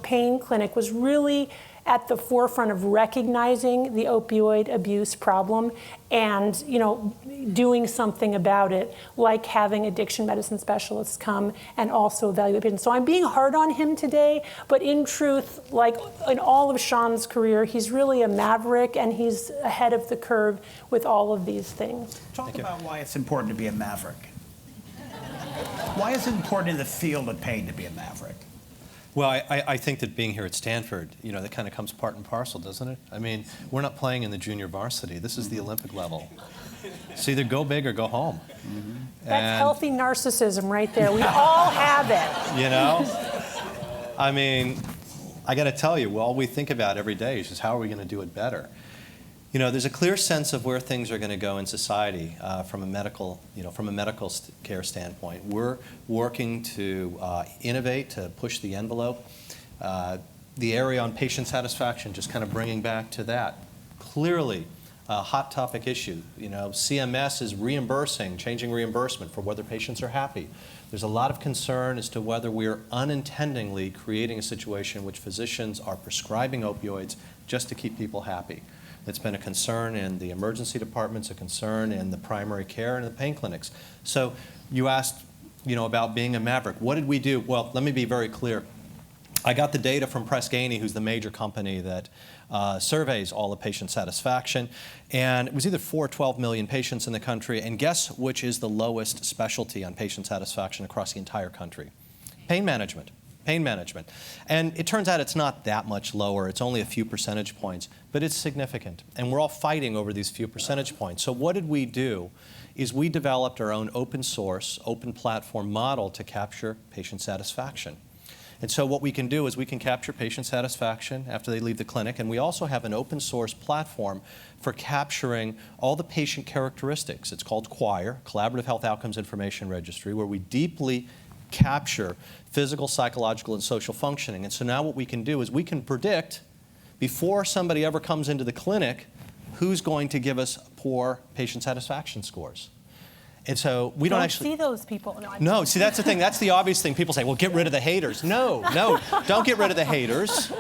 pain clinic was really at the forefront of recognizing the opioid abuse problem and, doing something about it, like having addiction medicine specialists come and also evaluate patients. So I'm being hard on him today, but in truth, like in all of Sean's career, he's really a maverick and he's ahead of the curve with all of these things. Talk about why it's important to be a maverick. Why is it important in the field of pain to be a maverick? Well, I think that being here at Stanford, that kind of comes part and parcel, doesn't it? I mean, we're not playing in the junior varsity. This is the Olympic level. It's either go big or go home. That's healthy narcissism right there. We all have it. I mean, I got to tell you, all we think about every day is just how are we going to do it better? There's a clear sense of where things are going to go in society from a medical care standpoint. We're working to innovate, to push the envelope. The area on patient satisfaction, just kind of bringing back to that, clearly a hot topic issue. CMS is changing reimbursement for whether patients are happy. There's a lot of concern as to whether we're unintentionally creating a situation in which physicians are prescribing opioids just to keep people happy. It's been a concern in the emergency departments, a concern in the primary care and the pain clinics. So you asked, about being a maverick. What did we do? Well, let me be very clear. I got the data from Press Ganey, who's the major company that surveys all the patient satisfaction. And it was either 4 or 12 million patients in the country. And guess which is the lowest specialty on patient satisfaction across the entire country? Pain management. Pain management. And it turns out it's not that much lower. It's only a few percentage points, but it's significant. And we're all fighting over these few percentage points. So what did we do is we developed our own open source, open platform model to capture patient satisfaction. And so what we can do is we can capture patient satisfaction after they leave the clinic, and we also have an open source platform for capturing all the patient characteristics. It's called CHOIR, Collaborative Health Outcomes Information Registry, where we deeply capture physical, psychological, and social functioning. And so now what we can do is we can predict, before somebody ever comes into the clinic, who's going to give us poor patient satisfaction scores. And so we don't actually see those people. No, see, that's the thing. That's the obvious thing. People say, well, get rid of the haters. No, don't get rid of the haters.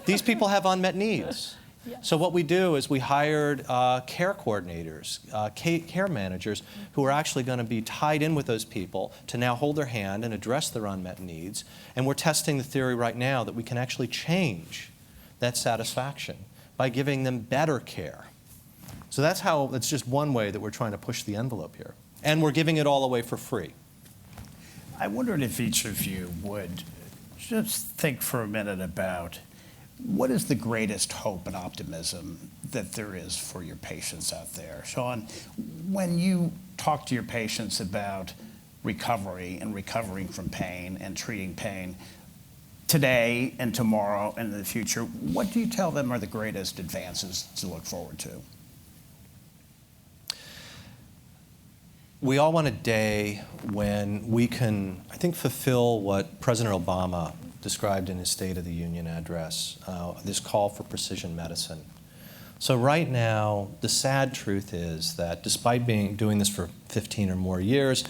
These people have unmet needs. So what we do is we hired care coordinators, care managers, who are actually going to be tied in with those people to now hold their hand and address their unmet needs. And we're testing the theory right now that we can actually change that satisfaction by giving them better care. So that's just one way that we're trying to push the envelope here. And we're giving it all away for free. I wondered if each of you would just think for a minute about what is the greatest hope and optimism that there is for your patients out there? Sean, when you talk to your patients about recovery and recovering from pain and treating pain today and tomorrow and in the future, what do you tell them are the greatest advances to look forward to? We all want a day when we can, I think, fulfill what President Obama described in his State of the Union address, this call for precision medicine. So right now, the sad truth is that despite doing this for 15 or more years,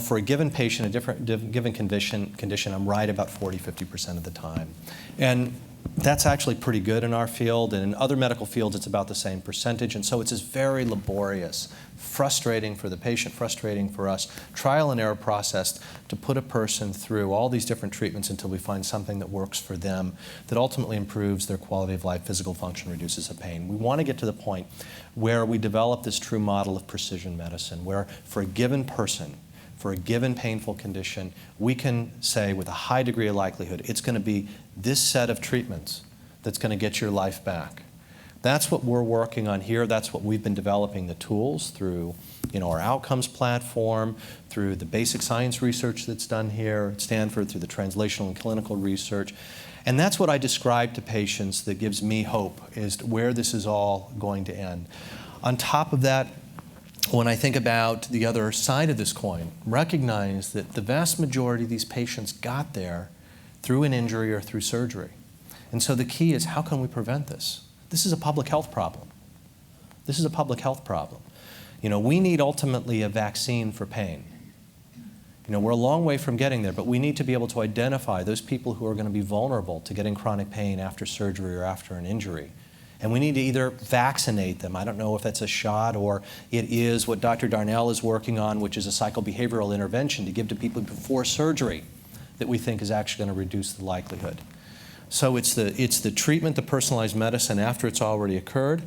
for a given patient, given condition, I'm right about 40–50% of the time. And that's actually pretty good in our field, and in other medical fields it's about the same percentage, and so it's this very laborious, frustrating for the patient, frustrating for us, trial and error process to put a person through all these different treatments until we find something that works for them, that ultimately improves their quality of life, physical function, reduces the pain. We want to get to the point where we develop this true model of precision medicine, where for a given person, for a given painful condition, we can say with a high degree of likelihood, it's going to be this set of treatments that's going to get your life back. That's what we're working on here. That's what we've been developing the tools through, our outcomes platform, through the basic science research that's done here at Stanford, through the translational and clinical research. And that's what I describe to patients that gives me hope as to where this is all going to end. On top of that, when I think about the other side of this coin, recognize that the vast majority of these patients got there through an injury or through surgery. And so the key is, how can we prevent this? This is a public health problem. This is a public health problem. We need ultimately a vaccine for pain. We're a long way from getting there, but we need to be able to identify those people who are going to be vulnerable to getting chronic pain after surgery or after an injury. And we need to either vaccinate them. I don't know if that's a shot or it is what Dr. Darnell is working on, which is a psychobehavioral intervention to give to people before surgery that we think is actually going to reduce the likelihood. So it's the treatment, the personalized medicine after it's already occurred.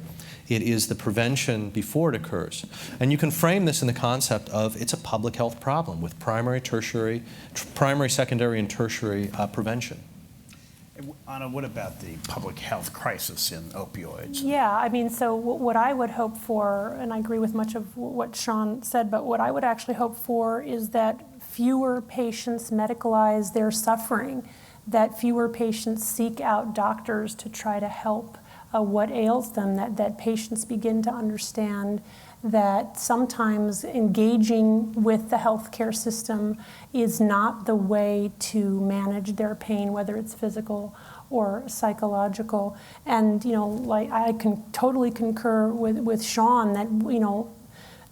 It is the prevention before it occurs. And you can frame this in the concept of it's a public health problem with primary, secondary, and tertiary prevention. Anna, what about the public health crisis in opioids? Yeah, I mean, so what I would hope for, and I agree with much of what Sean said, but what I would actually hope for is that fewer patients medicalize their suffering, that fewer patients seek out doctors to try to help what ails them, that patients begin to understand that sometimes engaging with the healthcare system is not the way to manage their pain, whether it's physical or psychological. And, like I can totally concur with Sean that,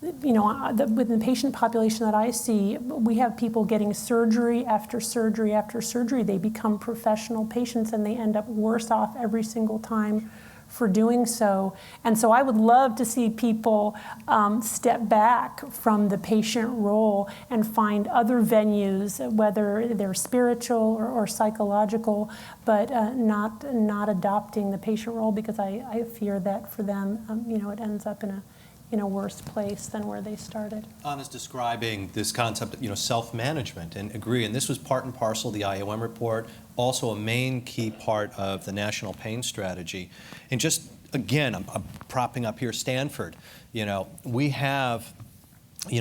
with the patient population that I see, we have people getting surgery after surgery after surgery. They become professional patients and they end up worse off every single time for doing so. And so I would love to see people step back from the patient role and find other venues, whether they're spiritual or psychological, but not adopting the patient role, because I fear that for them, it ends up in a worse place than where they started. Anna's describing this concept of self-management, and agree, and this was part and parcel of the IOM report, also a main key part of the National Pain Strategy. And just, again, I'm propping up here Stanford. We have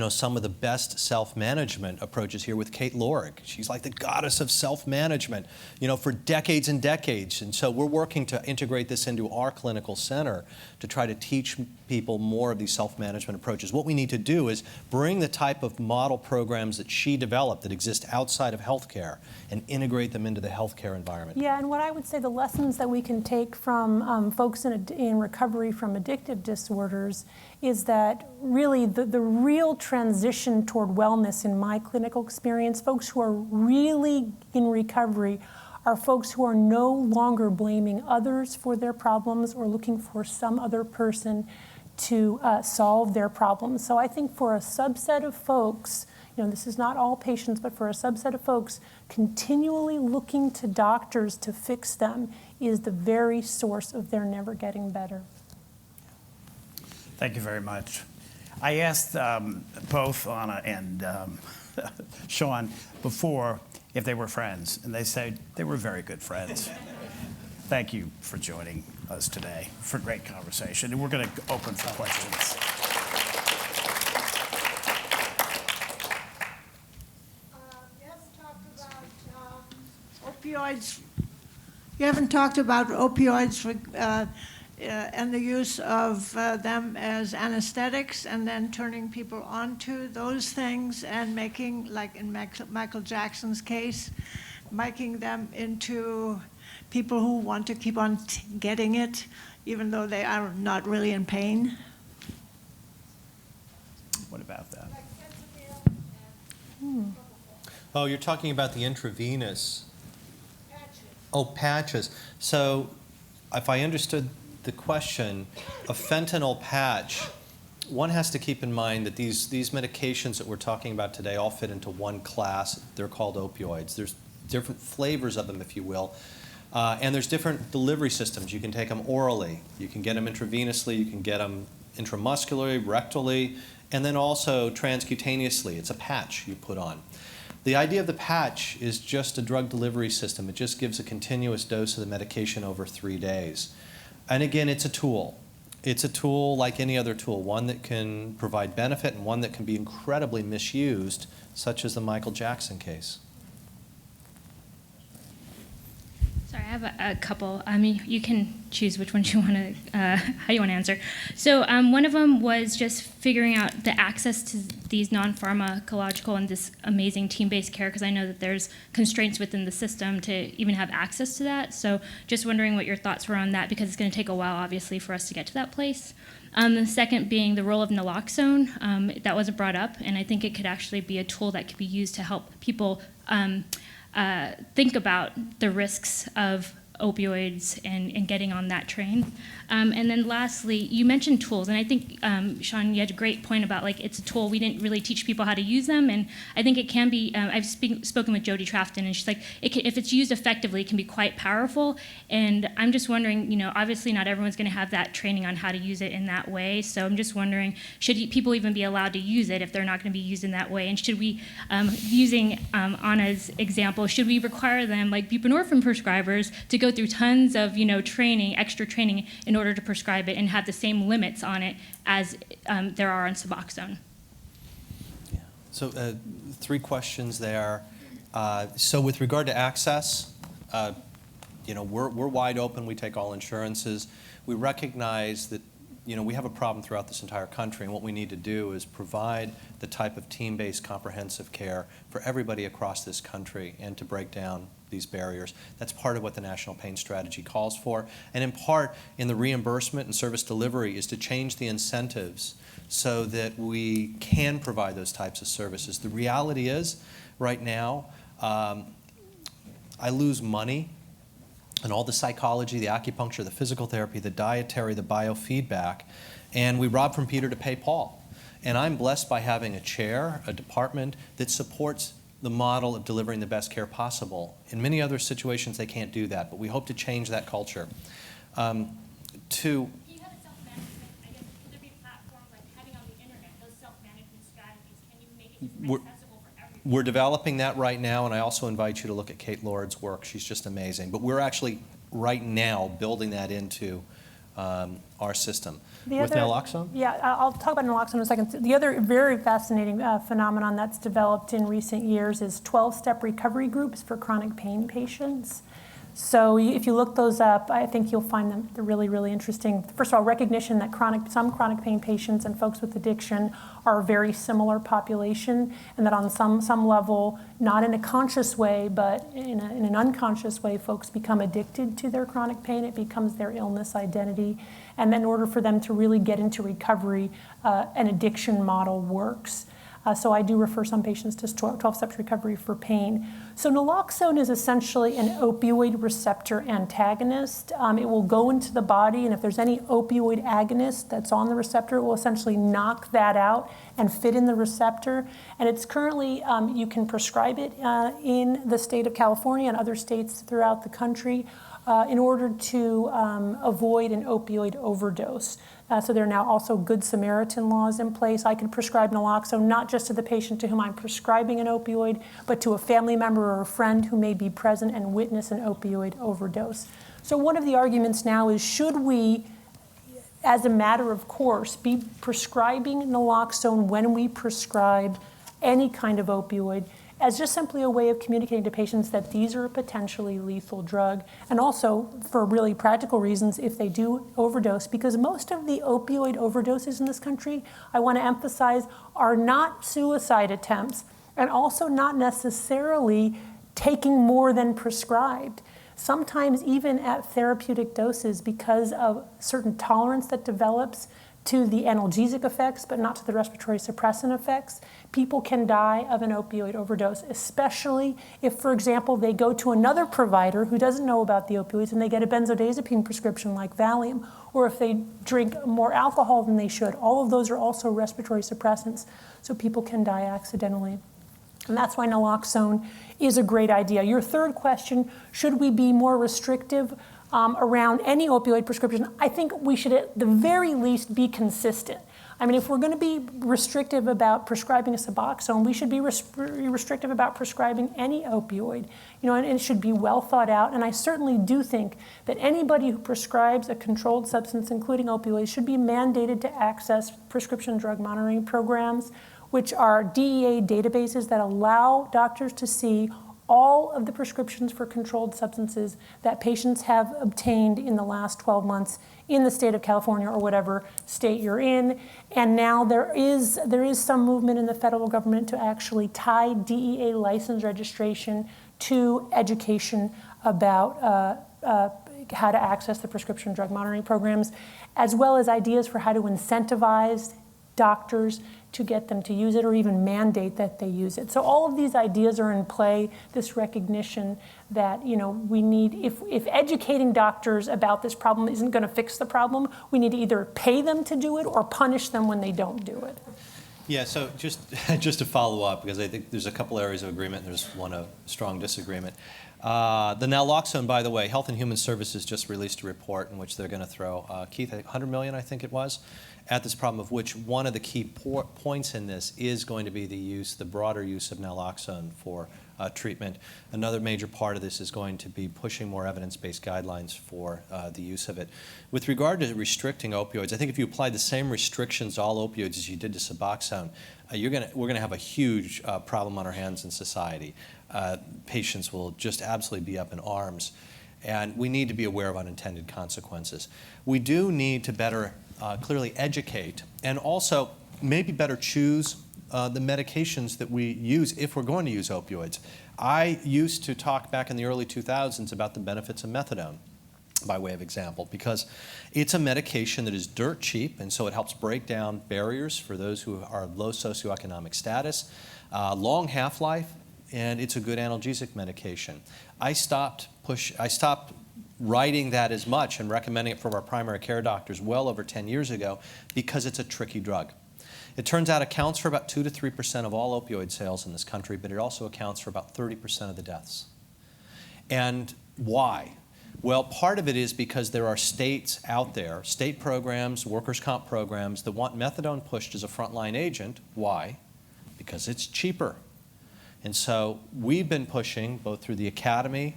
some of the best self-management approaches here with Kate Lorig. She's like the goddess of self-management, for decades and decades. And so we're working to integrate this into our clinical center to try to teach people more of these self-management approaches. What we need to do is bring the type of model programs that she developed that exist outside of healthcare and integrate them into the healthcare environment. Yeah, and what I would say the lessons that we can take from folks in recovery from addictive disorders is that really the real transition toward wellness in my clinical experience, folks who are really in recovery are folks who are no longer blaming others for their problems or looking for some other person to solve their problems. So I think for a subset of folks, this is not all patients, but for a subset of folks, continually looking to doctors to fix them is the very source of their never getting better. Thank you very much. I asked both Anna and Sean before if they were friends, and they said they were very good friends. Thank you for joining us today for a great conversation, and we're going to open for questions. Let's talk about opioids. You haven't talked about opioids and the use of them as anesthetics and then turning people onto those things and making, like in Michael Jackson's case, making them into people who want to keep on getting it even though they are not really in pain. What about that? Oh, you're talking about the intravenous. Patches. Oh, patches. So if I understood the question, a fentanyl patch, one has to keep in mind that these medications that we're talking about today all fit into one class. They're called opioids. There's different flavors of them, if you will. And there's different delivery systems. You can take them orally. You can get them intravenously. You can get them intramuscularly, rectally, and then also transcutaneously. It's a patch you put on. The idea of the patch is just a drug delivery system. It just gives a continuous dose of the medication over 3 days. And again, it's a tool. It's a tool like any other tool, one that can provide benefit and one that can be incredibly misused, such as the Michael Jackson case. Sorry, I have a couple. You can choose which ones you want to, how you want to answer. So one of them was just figuring out the access to these non-pharmacological and this amazing team-based care, because I know that there's constraints within the system to even have access to that. So just wondering what your thoughts were on that, because it's going to take a while, obviously, for us to get to that place. The second being the role of naloxone. That wasn't brought up, and I think it could actually be a tool that could be used to help people think about the risks of opioids and getting on that train. And then lastly, you mentioned tools, and I think, Sean, you had a great point about like it's a tool. We didn't really teach people how to use them, and I think it can be, I've spoken with Jody Trafton, and she's like, if it's used effectively, it can be quite powerful. And I'm just wondering, obviously not everyone's going to have that training on how to use it in that way, so I'm just wondering, should people even be allowed to use it if they're not going to be used in that way? And should we, using Anna's example, should we require them, like buprenorphine prescribers, to go through tons of training, extra training, in order to prescribe it and have the same limits on it as there are on Suboxone? Yeah. So 3 questions there. So with regard to access, we're wide open. We take all insurances. We recognize that we have a problem throughout this entire country, and what we need to do is provide the type of team-based comprehensive care for everybody across this country and to break down these barriers. That's part of what the National Pain Strategy calls for. And in part, in the reimbursement and service delivery, is to change the incentives so that we can provide those types of services. The reality is, right now, I lose money on all the psychology, the acupuncture, the physical therapy, the dietary, the biofeedback, and we rob from Peter to pay Paul. And I'm blessed by having a chair, a department that supports the model of delivering the best care possible. In many other situations, they can't do that, but we hope to change that culture. Do you have a self-management, I guess, could there be platforms like having on the internet, those self-management strategies? Can you make it just accessible for everyone? We're developing that right now, and I also invite you to look at Kate Lord's work. She's just amazing. But we're actually, right now, building that into our system. With naloxone? Yeah, I'll talk about naloxone in a second. The other very fascinating phenomenon that's developed in recent years is 12-step recovery groups for chronic pain patients. So if you look those up, I think you'll find them they're really, really interesting. First of all, recognition that some chronic pain patients and folks with addiction are a very similar population, and that on some level, not in a conscious way, but in an unconscious way, folks become addicted to their chronic pain. It becomes their illness identity. And then in order for them to really get into recovery, an addiction model works. So I do refer some patients to 12 steps recovery for pain. So naloxone is essentially an opioid receptor antagonist. It will go into the body, and if there's any opioid agonist that's on the receptor, it will essentially knock that out and fit in the receptor. And it's currently, you can prescribe it in the state of California and other states throughout the country in order to avoid an opioid overdose. So there are now also Good Samaritan laws in place. I can prescribe naloxone not just to the patient to whom I'm prescribing an opioid, but to a family member or a friend who may be present and witness an opioid overdose. So one of the arguments now is, should we, as a matter of course, be prescribing naloxone when we prescribe any kind of opioid, as just simply a way of communicating to patients that these are a potentially lethal drug, and also for really practical reasons if they do overdose, because most of the opioid overdoses in this country, I want to emphasize, are not suicide attempts, and also not necessarily taking more than prescribed. Sometimes even at therapeutic doses, because of certain tolerance that develops to the analgesic effects, but not to the respiratory suppressant effects, people can die of an opioid overdose, especially if, for example, they go to another provider who doesn't know about the opioids and they get a benzodiazepine prescription like Valium, or if they drink more alcohol than they should. All of those are also respiratory suppressants, so people can die accidentally. And that's why naloxone is a great idea. Your third question, should we be more restrictive around any opioid prescription? I think we should at the very least be consistent. I mean, if we're going to be restrictive about prescribing a Suboxone, we should be restrictive about prescribing any opioid, and it should be well thought out. And I certainly do think that anybody who prescribes a controlled substance, including opioids, should be mandated to access prescription drug monitoring programs, which are DEA databases that allow doctors to see all of the prescriptions for controlled substances that patients have obtained in the last 12 months in the state of California or whatever state you're in. And now there is some movement in the federal government to actually tie DEA license registration to education about how to access the prescription drug monitoring programs, as well as ideas for how to incentivize doctors to get them to use it or even mandate that they use it. So all of these ideas are in play, this recognition that, you know, we need, if educating doctors about this problem isn't going to fix the problem, we need to either pay them to do it or punish them when they don't do it. Yeah, so just to follow up, because I think there's a couple areas of agreement, and there's one of strong disagreement. The naloxone, by the way, Health and Human Services just released a report in which they're going to throw, Keith, 100 million, I think it was, at this problem, of which one of the key points in this is going to be the broader use of naloxone for treatment. Another major part of this is going to be pushing more evidence-based guidelines for the use of it. With regard to restricting opioids, I think if you apply the same restrictions to all opioids as you did to Suboxone, we're going to have a huge problem on our hands in society. Patients will just absolutely be up in arms, and we need to be aware of unintended consequences. We do need to better clearly educate, and also maybe better choose the medications that we use if we're going to use opioids. I used to talk back in the early 2000s about the benefits of methadone, by way of example, because it's a medication that is dirt cheap, and so it helps break down barriers for those who are of low socioeconomic status, long half-life, and it's a good analgesic medication. I stopped writing that as much and recommending it for our primary care doctors well over 10 years ago because it's a tricky drug. It turns out it accounts for about 2 to 3% of all opioid sales in this country, but it also accounts for about 30% of the deaths. And why? Well, part of it is because there are states out there, state programs, workers' comp programs, that want methadone pushed as a frontline agent. Why? Because it's cheaper. And so we've been pushing, both through the academy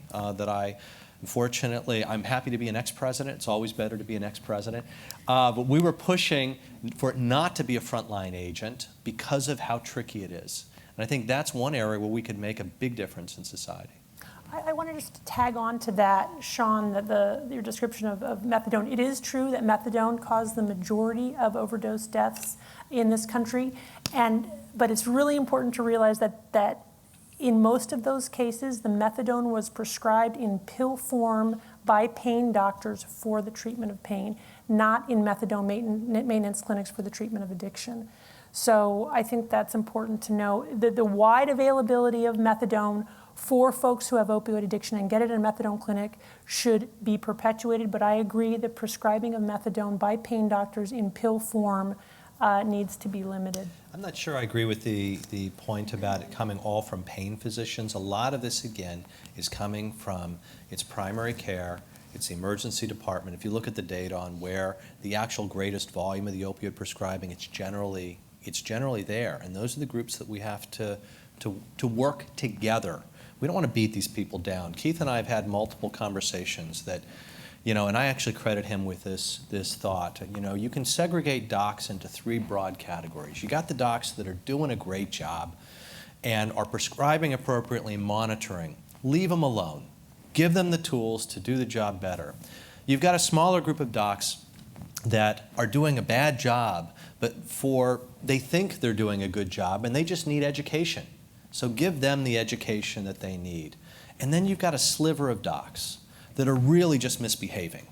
unfortunately, I'm happy to be an ex-president. It's always better to be an ex-president. But we were pushing for it not to be a frontline agent because of how tricky it is. And I think that's one area where we could make a big difference in society. I wanted just to tag on to that, Sean, that your description of methadone. It is true that methadone caused the majority of overdose deaths in this country, but it's really important to realize that in most of those cases, the methadone was prescribed in pill form by pain doctors for the treatment of pain, not in methadone maintenance clinics for the treatment of addiction. So I think that's important to know. The wide availability of methadone for folks who have opioid addiction and get it in a methadone clinic should be perpetuated, but I agree that prescribing of methadone by pain doctors in pill form needs to be limited. I'm not sure I agree with the point about it coming all from pain physicians. A lot of this, again, is coming from its primary care, it's the emergency department. If you look at the data on where the actual greatest volume of the opioid prescribing, it's generally there. And those are the groups that we have to work together. We don't want to beat these people down. Keith and I have had multiple conversations that, you know, and I actually credit him with this thought. You know, you can segregate docs into 3 broad categories. You got the docs that are doing a great job and are prescribing appropriately and monitoring. Leave them alone. Give them the tools to do the job better. You've got a smaller group of docs that are doing a bad job, but they think they're doing a good job and they just need education. So give them the education that they need. And then you've got a sliver of docs that are really just misbehaving.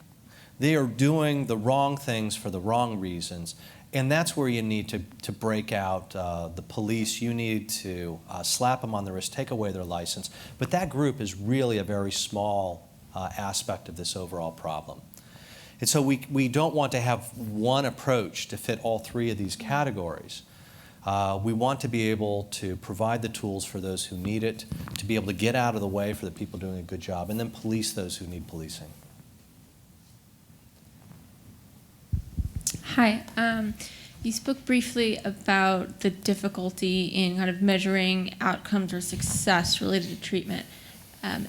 They are doing the wrong things for the wrong reasons, and that's where you need to break out the police. You need to slap them on the wrist, take away their license. But that group is really a very small aspect of this overall problem. And so we don't want to have one approach to fit all 3 of these categories. We want to be able to provide the tools for those who need it, to be able to get out of the way for the people doing a good job, and then police those who need policing. Hi. You spoke briefly about the difficulty in kind of measuring outcomes or success related to treatment.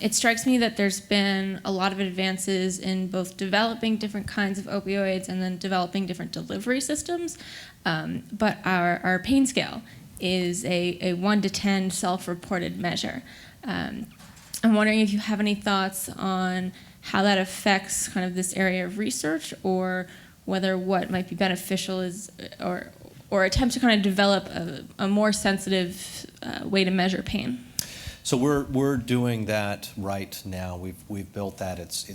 It strikes me that there's been a lot of advances in both developing different kinds of opioids and then developing different delivery systems, but our pain scale is a 1 to 10 self-reported measure. I'm wondering if you have any thoughts on how that affects kind of this area of research, or whether what might be beneficial is, or attempt to kind of develop a more sensitive way to measure pain. So we're doing that right now. We've built that. It's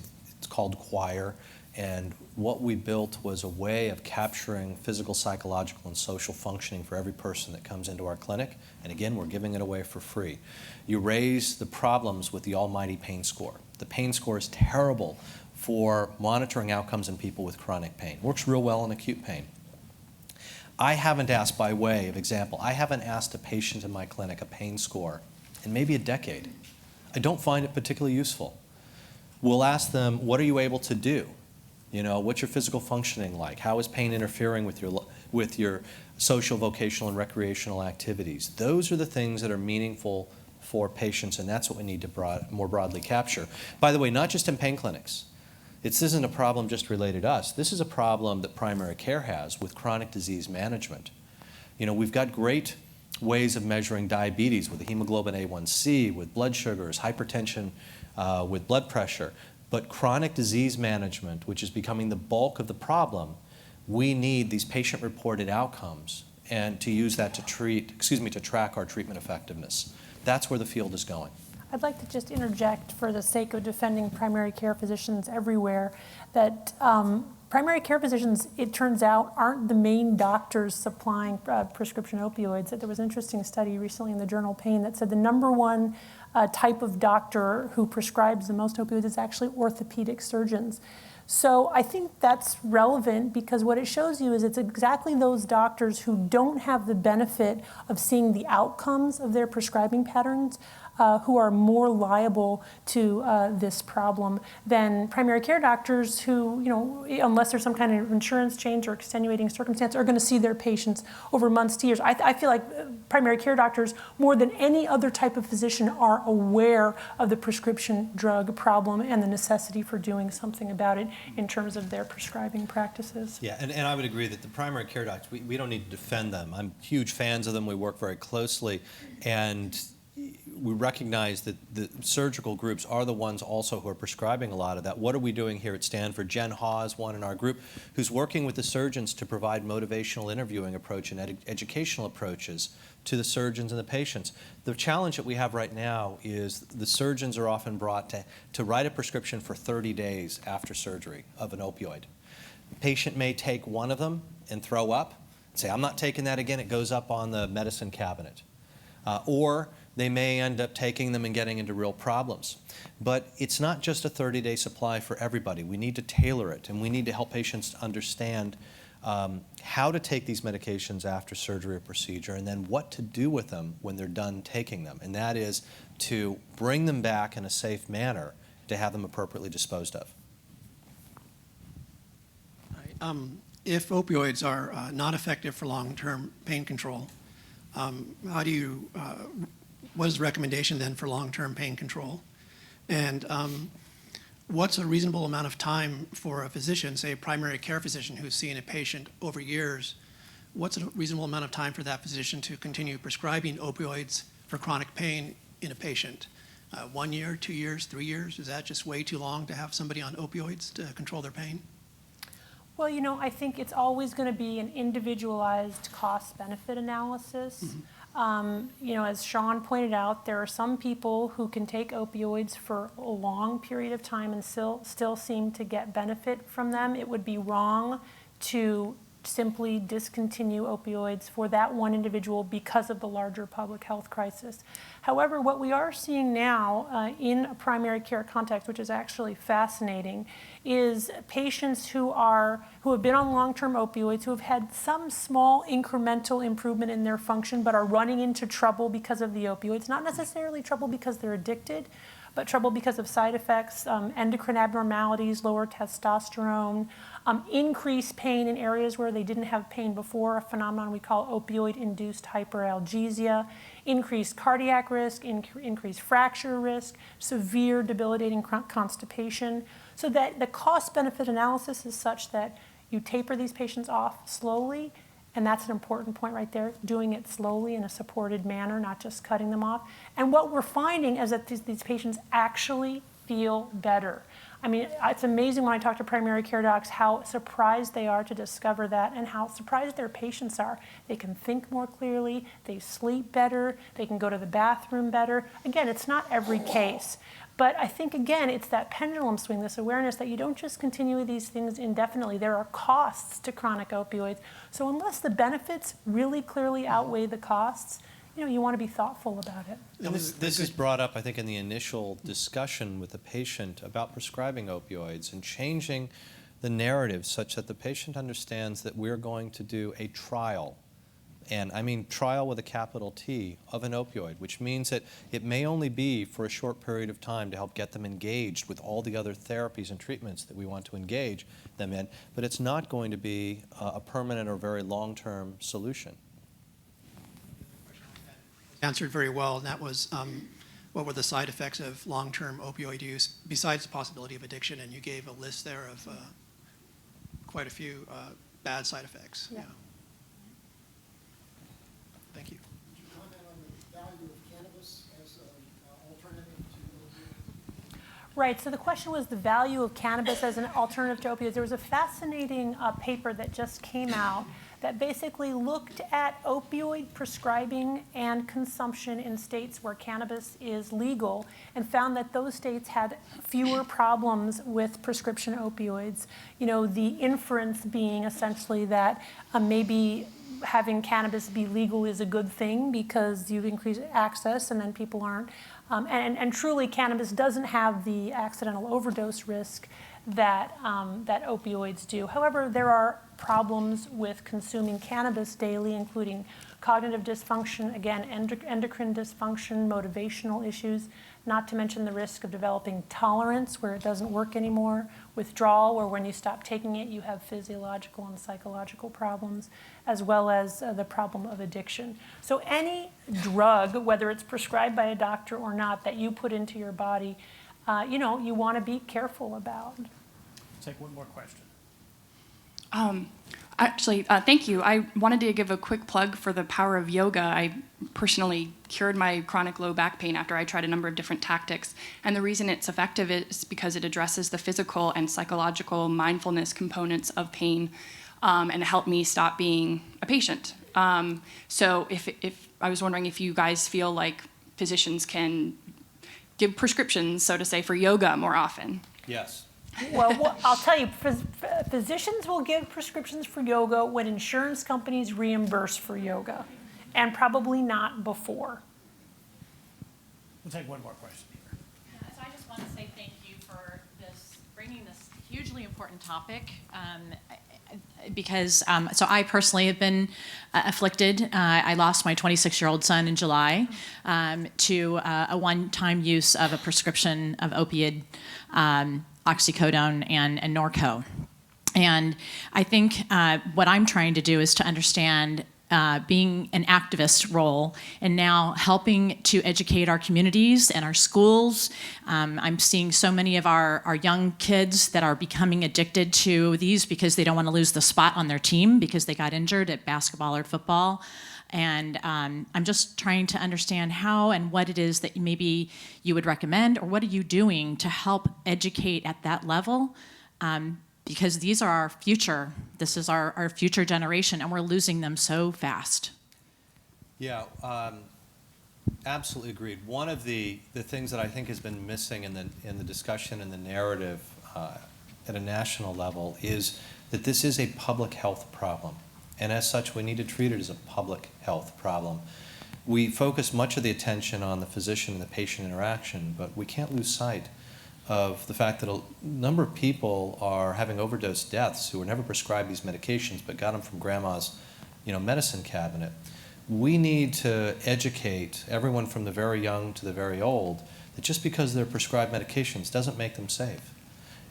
called Choir, and what we built was a way of capturing physical, psychological, and social functioning for every person that comes into our clinic. And again, we're giving it away for free. You raise the problems with the almighty pain score. The pain score is terrible for monitoring outcomes in people with chronic pain. Works real well in acute pain. I haven't asked, by way of example, I haven't asked a patient in my clinic a pain score in maybe a decade. I don't find it particularly useful. We'll ask them, what are you able to do? You know, what's your physical functioning like? How is pain interfering with your social, vocational, and recreational activities? Those are the things that are meaningful for patients, and that's what we need to more broadly capture. By the way, not just in pain clinics. This isn't a problem just related to us. This is a problem that primary care has with chronic disease management. You know, we've got great ways of measuring diabetes with the hemoglobin A1C, with blood sugars, hypertension, with blood pressure. But chronic disease management, which is becoming the bulk of the problem, we need these patient-reported outcomes and to use that to track our treatment effectiveness. That's where the field is going. I'd like to just interject, for the sake of defending primary care physicians everywhere, that primary care physicians, it turns out, aren't the main doctors supplying prescription opioids. There was an interesting study recently in the journal Pain that said the number one type of doctor who prescribes the most opioids is actually orthopedic surgeons. So I think that's relevant because what it shows you is it's exactly those doctors who don't have the benefit of seeing the outcomes of their prescribing patterns who are more liable to this problem than primary care doctors who, you know, unless there's some kind of insurance change or extenuating circumstance, are going to see their patients over months to years. I feel like primary care doctors, more than any other type of physician, are aware of the prescription drug problem and the necessity for doing something about it in terms of their prescribing practices. Yeah, and I would agree that the primary care doctors, we don't need to defend them. I'm huge fans of them. We work very closely, and we recognize that the surgical groups are the ones also who are prescribing a lot of that. What are we doing here at Stanford? Jen Haw is one in our group who's working with the surgeons to provide motivational interviewing approach and educational approaches to the surgeons and the patients. The challenge that we have right now is the surgeons are often brought to write a prescription for 30 days after surgery of an opioid. The patient may take one of them and throw up and say, I'm not taking that again. It goes up on the medicine cabinet. Or they may end up taking them and getting into real problems. But it's not just a 30-day supply for everybody. We need to tailor it, and we need to help patients understand how to take these medications after surgery or procedure, and then what to do with them when they're done taking them. And that is to bring them back in a safe manner to have them appropriately disposed of. If opioids are not effective for long-term pain control, what is the recommendation then for long-term pain control? And what's a reasonable amount of time for a physician, say a primary care physician who's seen a patient over years, what's a reasonable amount of time for that physician to continue prescribing opioids for chronic pain in a patient? 1 year, 2 years, 3 years? Is that just way too long to have somebody on opioids to control their pain? Well, you know, I think it's always going to be an individualized cost-benefit analysis. You know, as Sean pointed out, there are some people who can take opioids for a long period of time and still seem to get benefit from them. It would be wrong to simply discontinue opioids for that one individual because of the larger public health crisis. However, what we are seeing now in a primary care context, which is actually fascinating, is patients who have been on long-term opioids, who have had some small incremental improvement in their function, but are running into trouble because of the opioids. Not necessarily trouble because they're addicted, but trouble because of side effects, endocrine abnormalities, lower testosterone, increased pain in areas where they didn't have pain before, a phenomenon we call opioid-induced hyperalgesia, increased cardiac risk, increased fracture risk, severe debilitating constipation. So that the cost-benefit analysis is such that you taper these patients off slowly, and that's an important point right there, doing it slowly in a supported manner, not just cutting them off. And what we're finding is that these patients actually feel better. I mean, it's amazing when I talk to primary care docs how surprised they are to discover that and how surprised their patients are. They can think more clearly, they sleep better, they can go to the bathroom better. Again, it's not every case. But I think, again, it's that pendulum swing, this awareness that you don't just continue these things indefinitely. There are costs to chronic opioids. So unless the benefits really clearly outweigh the costs, you want to be thoughtful about it. And this is brought up, I think, in the initial discussion with the patient about prescribing opioids and changing the narrative such that the patient understands that we're going to do a trial, and I mean trial with a capital T, of an opioid, which means that it may only be for a short period of time to help get them engaged with all the other therapies and treatments that we want to engage them in, but it's not going to be a permanent or very long-term solution. Answered very well, and that was what were the side effects of long-term opioid use besides the possibility of addiction, and you gave a list there of quite a few bad side effects. Yeah. Thank you. Could you comment on the value of cannabis as an alternative to opioids? Right, so the question was the value of cannabis as an alternative to opioids. There was a fascinating paper that just came out that basically looked at opioid prescribing and consumption in states where cannabis is legal and found that those states had fewer problems with prescription opioids. The inference being essentially that maybe having cannabis be legal is a good thing because you increase access and then people aren't. And truly, cannabis doesn't have the accidental overdose risk that opioids do. However, there are problems with consuming cannabis daily, including cognitive dysfunction, again, endocrine dysfunction, motivational issues, not to mention the risk of developing tolerance where it doesn't work anymore, withdrawal where when you stop taking it you have physiological and psychological problems, as well as the problem of addiction. So any drug, whether it's prescribed by a doctor or not, that you put into your body, you want to be careful about. Take one more question. Thank you. I wanted to give a quick plug for the power of yoga. I personally cured my chronic low back pain after I tried a number of different tactics. And the reason it's effective is because it addresses the physical and psychological mindfulness components of pain and helped me stop being a patient. So if I was wondering if you guys feel like physicians can give prescriptions, so to say, for yoga more often. Yes. Well, I'll tell you, physicians will give prescriptions for yoga when insurance companies reimburse for yoga, and probably not before. We'll take one more question here. So I just want to say thank you for bringing this hugely important topic. Because so I personally have been afflicted. I lost my 26-year-old son in July to a one-time use of a prescription of opioid, oxycodone and Norco. And I think what I'm trying to do is to understand being an activist role and now helping to educate our communities and our schools. I'm seeing so many of our young kids that are becoming addicted to these because they don't want to lose the spot on their team because they got injured at basketball or football. And I'm just trying to understand how and what it is that maybe you would recommend, or what are you doing to help educate at that level? Because these are our future. This is our future generation, and we're losing them so fast. Yeah, absolutely agreed. One of the things that I think has been missing in the discussion and the narrative at a national level is that this is a public health problem. And as such, we need to treat it as a public health problem. We focus much of the attention on the physician and the patient interaction, but we can't lose sight of the fact that a number of people are having overdose deaths who were never prescribed these medications but got them from grandma's medicine cabinet. We need to educate everyone from the very young to the very old that just because they're prescribed medications doesn't make them safe.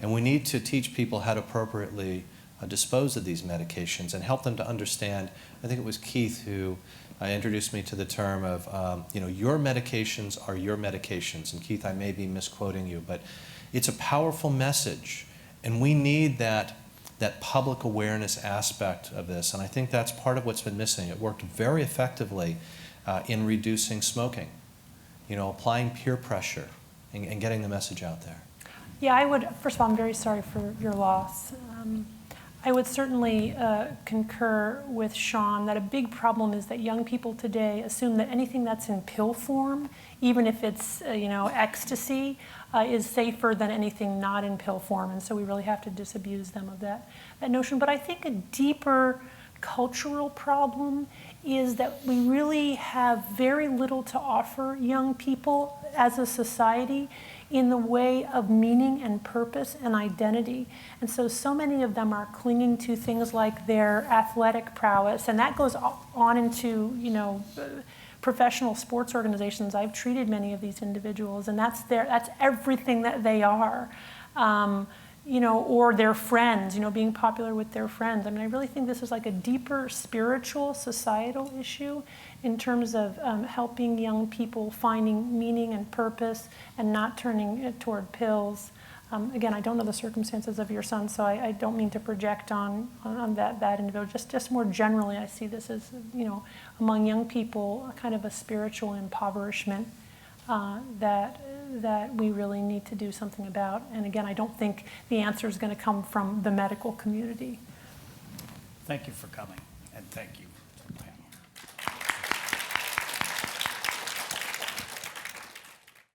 And we need to teach people how to appropriately dispose of these medications and help them to understand. I think it was Keith who introduced me to the term of, your medications are your medications. And Keith, I may be misquoting you, but it's a powerful message. And we need that public awareness aspect of this. And I think that's part of what's been missing. It worked very effectively in reducing smoking, applying peer pressure and getting the message out there. Yeah, I would, first of all, I'm very sorry for your loss. I would certainly concur with Sean that a big problem is that young people today assume that anything that's in pill form, even if it's ecstasy, is safer than anything not in pill form, and so we really have to disabuse them of that notion. But I think a deeper cultural problem is that we really have very little to offer young people as a society in the way of meaning and purpose and identity. And so many of them are clinging to things like their athletic prowess, and that goes on into, professional sports organizations. I've treated many of these individuals, and that's everything that they are. Or their friends, being popular with their friends. I mean, I really think this is like a deeper spiritual, societal issue in terms of helping young people finding meaning and purpose and not turning it toward pills. Again, I don't know the circumstances of your son, so I don't mean to project on that individual. Just more generally, I see this as, among young people, a kind of a spiritual impoverishment that we really need to do something about. And again, I don't think the answer is going to come from the medical community. Thank you for coming, and thank you.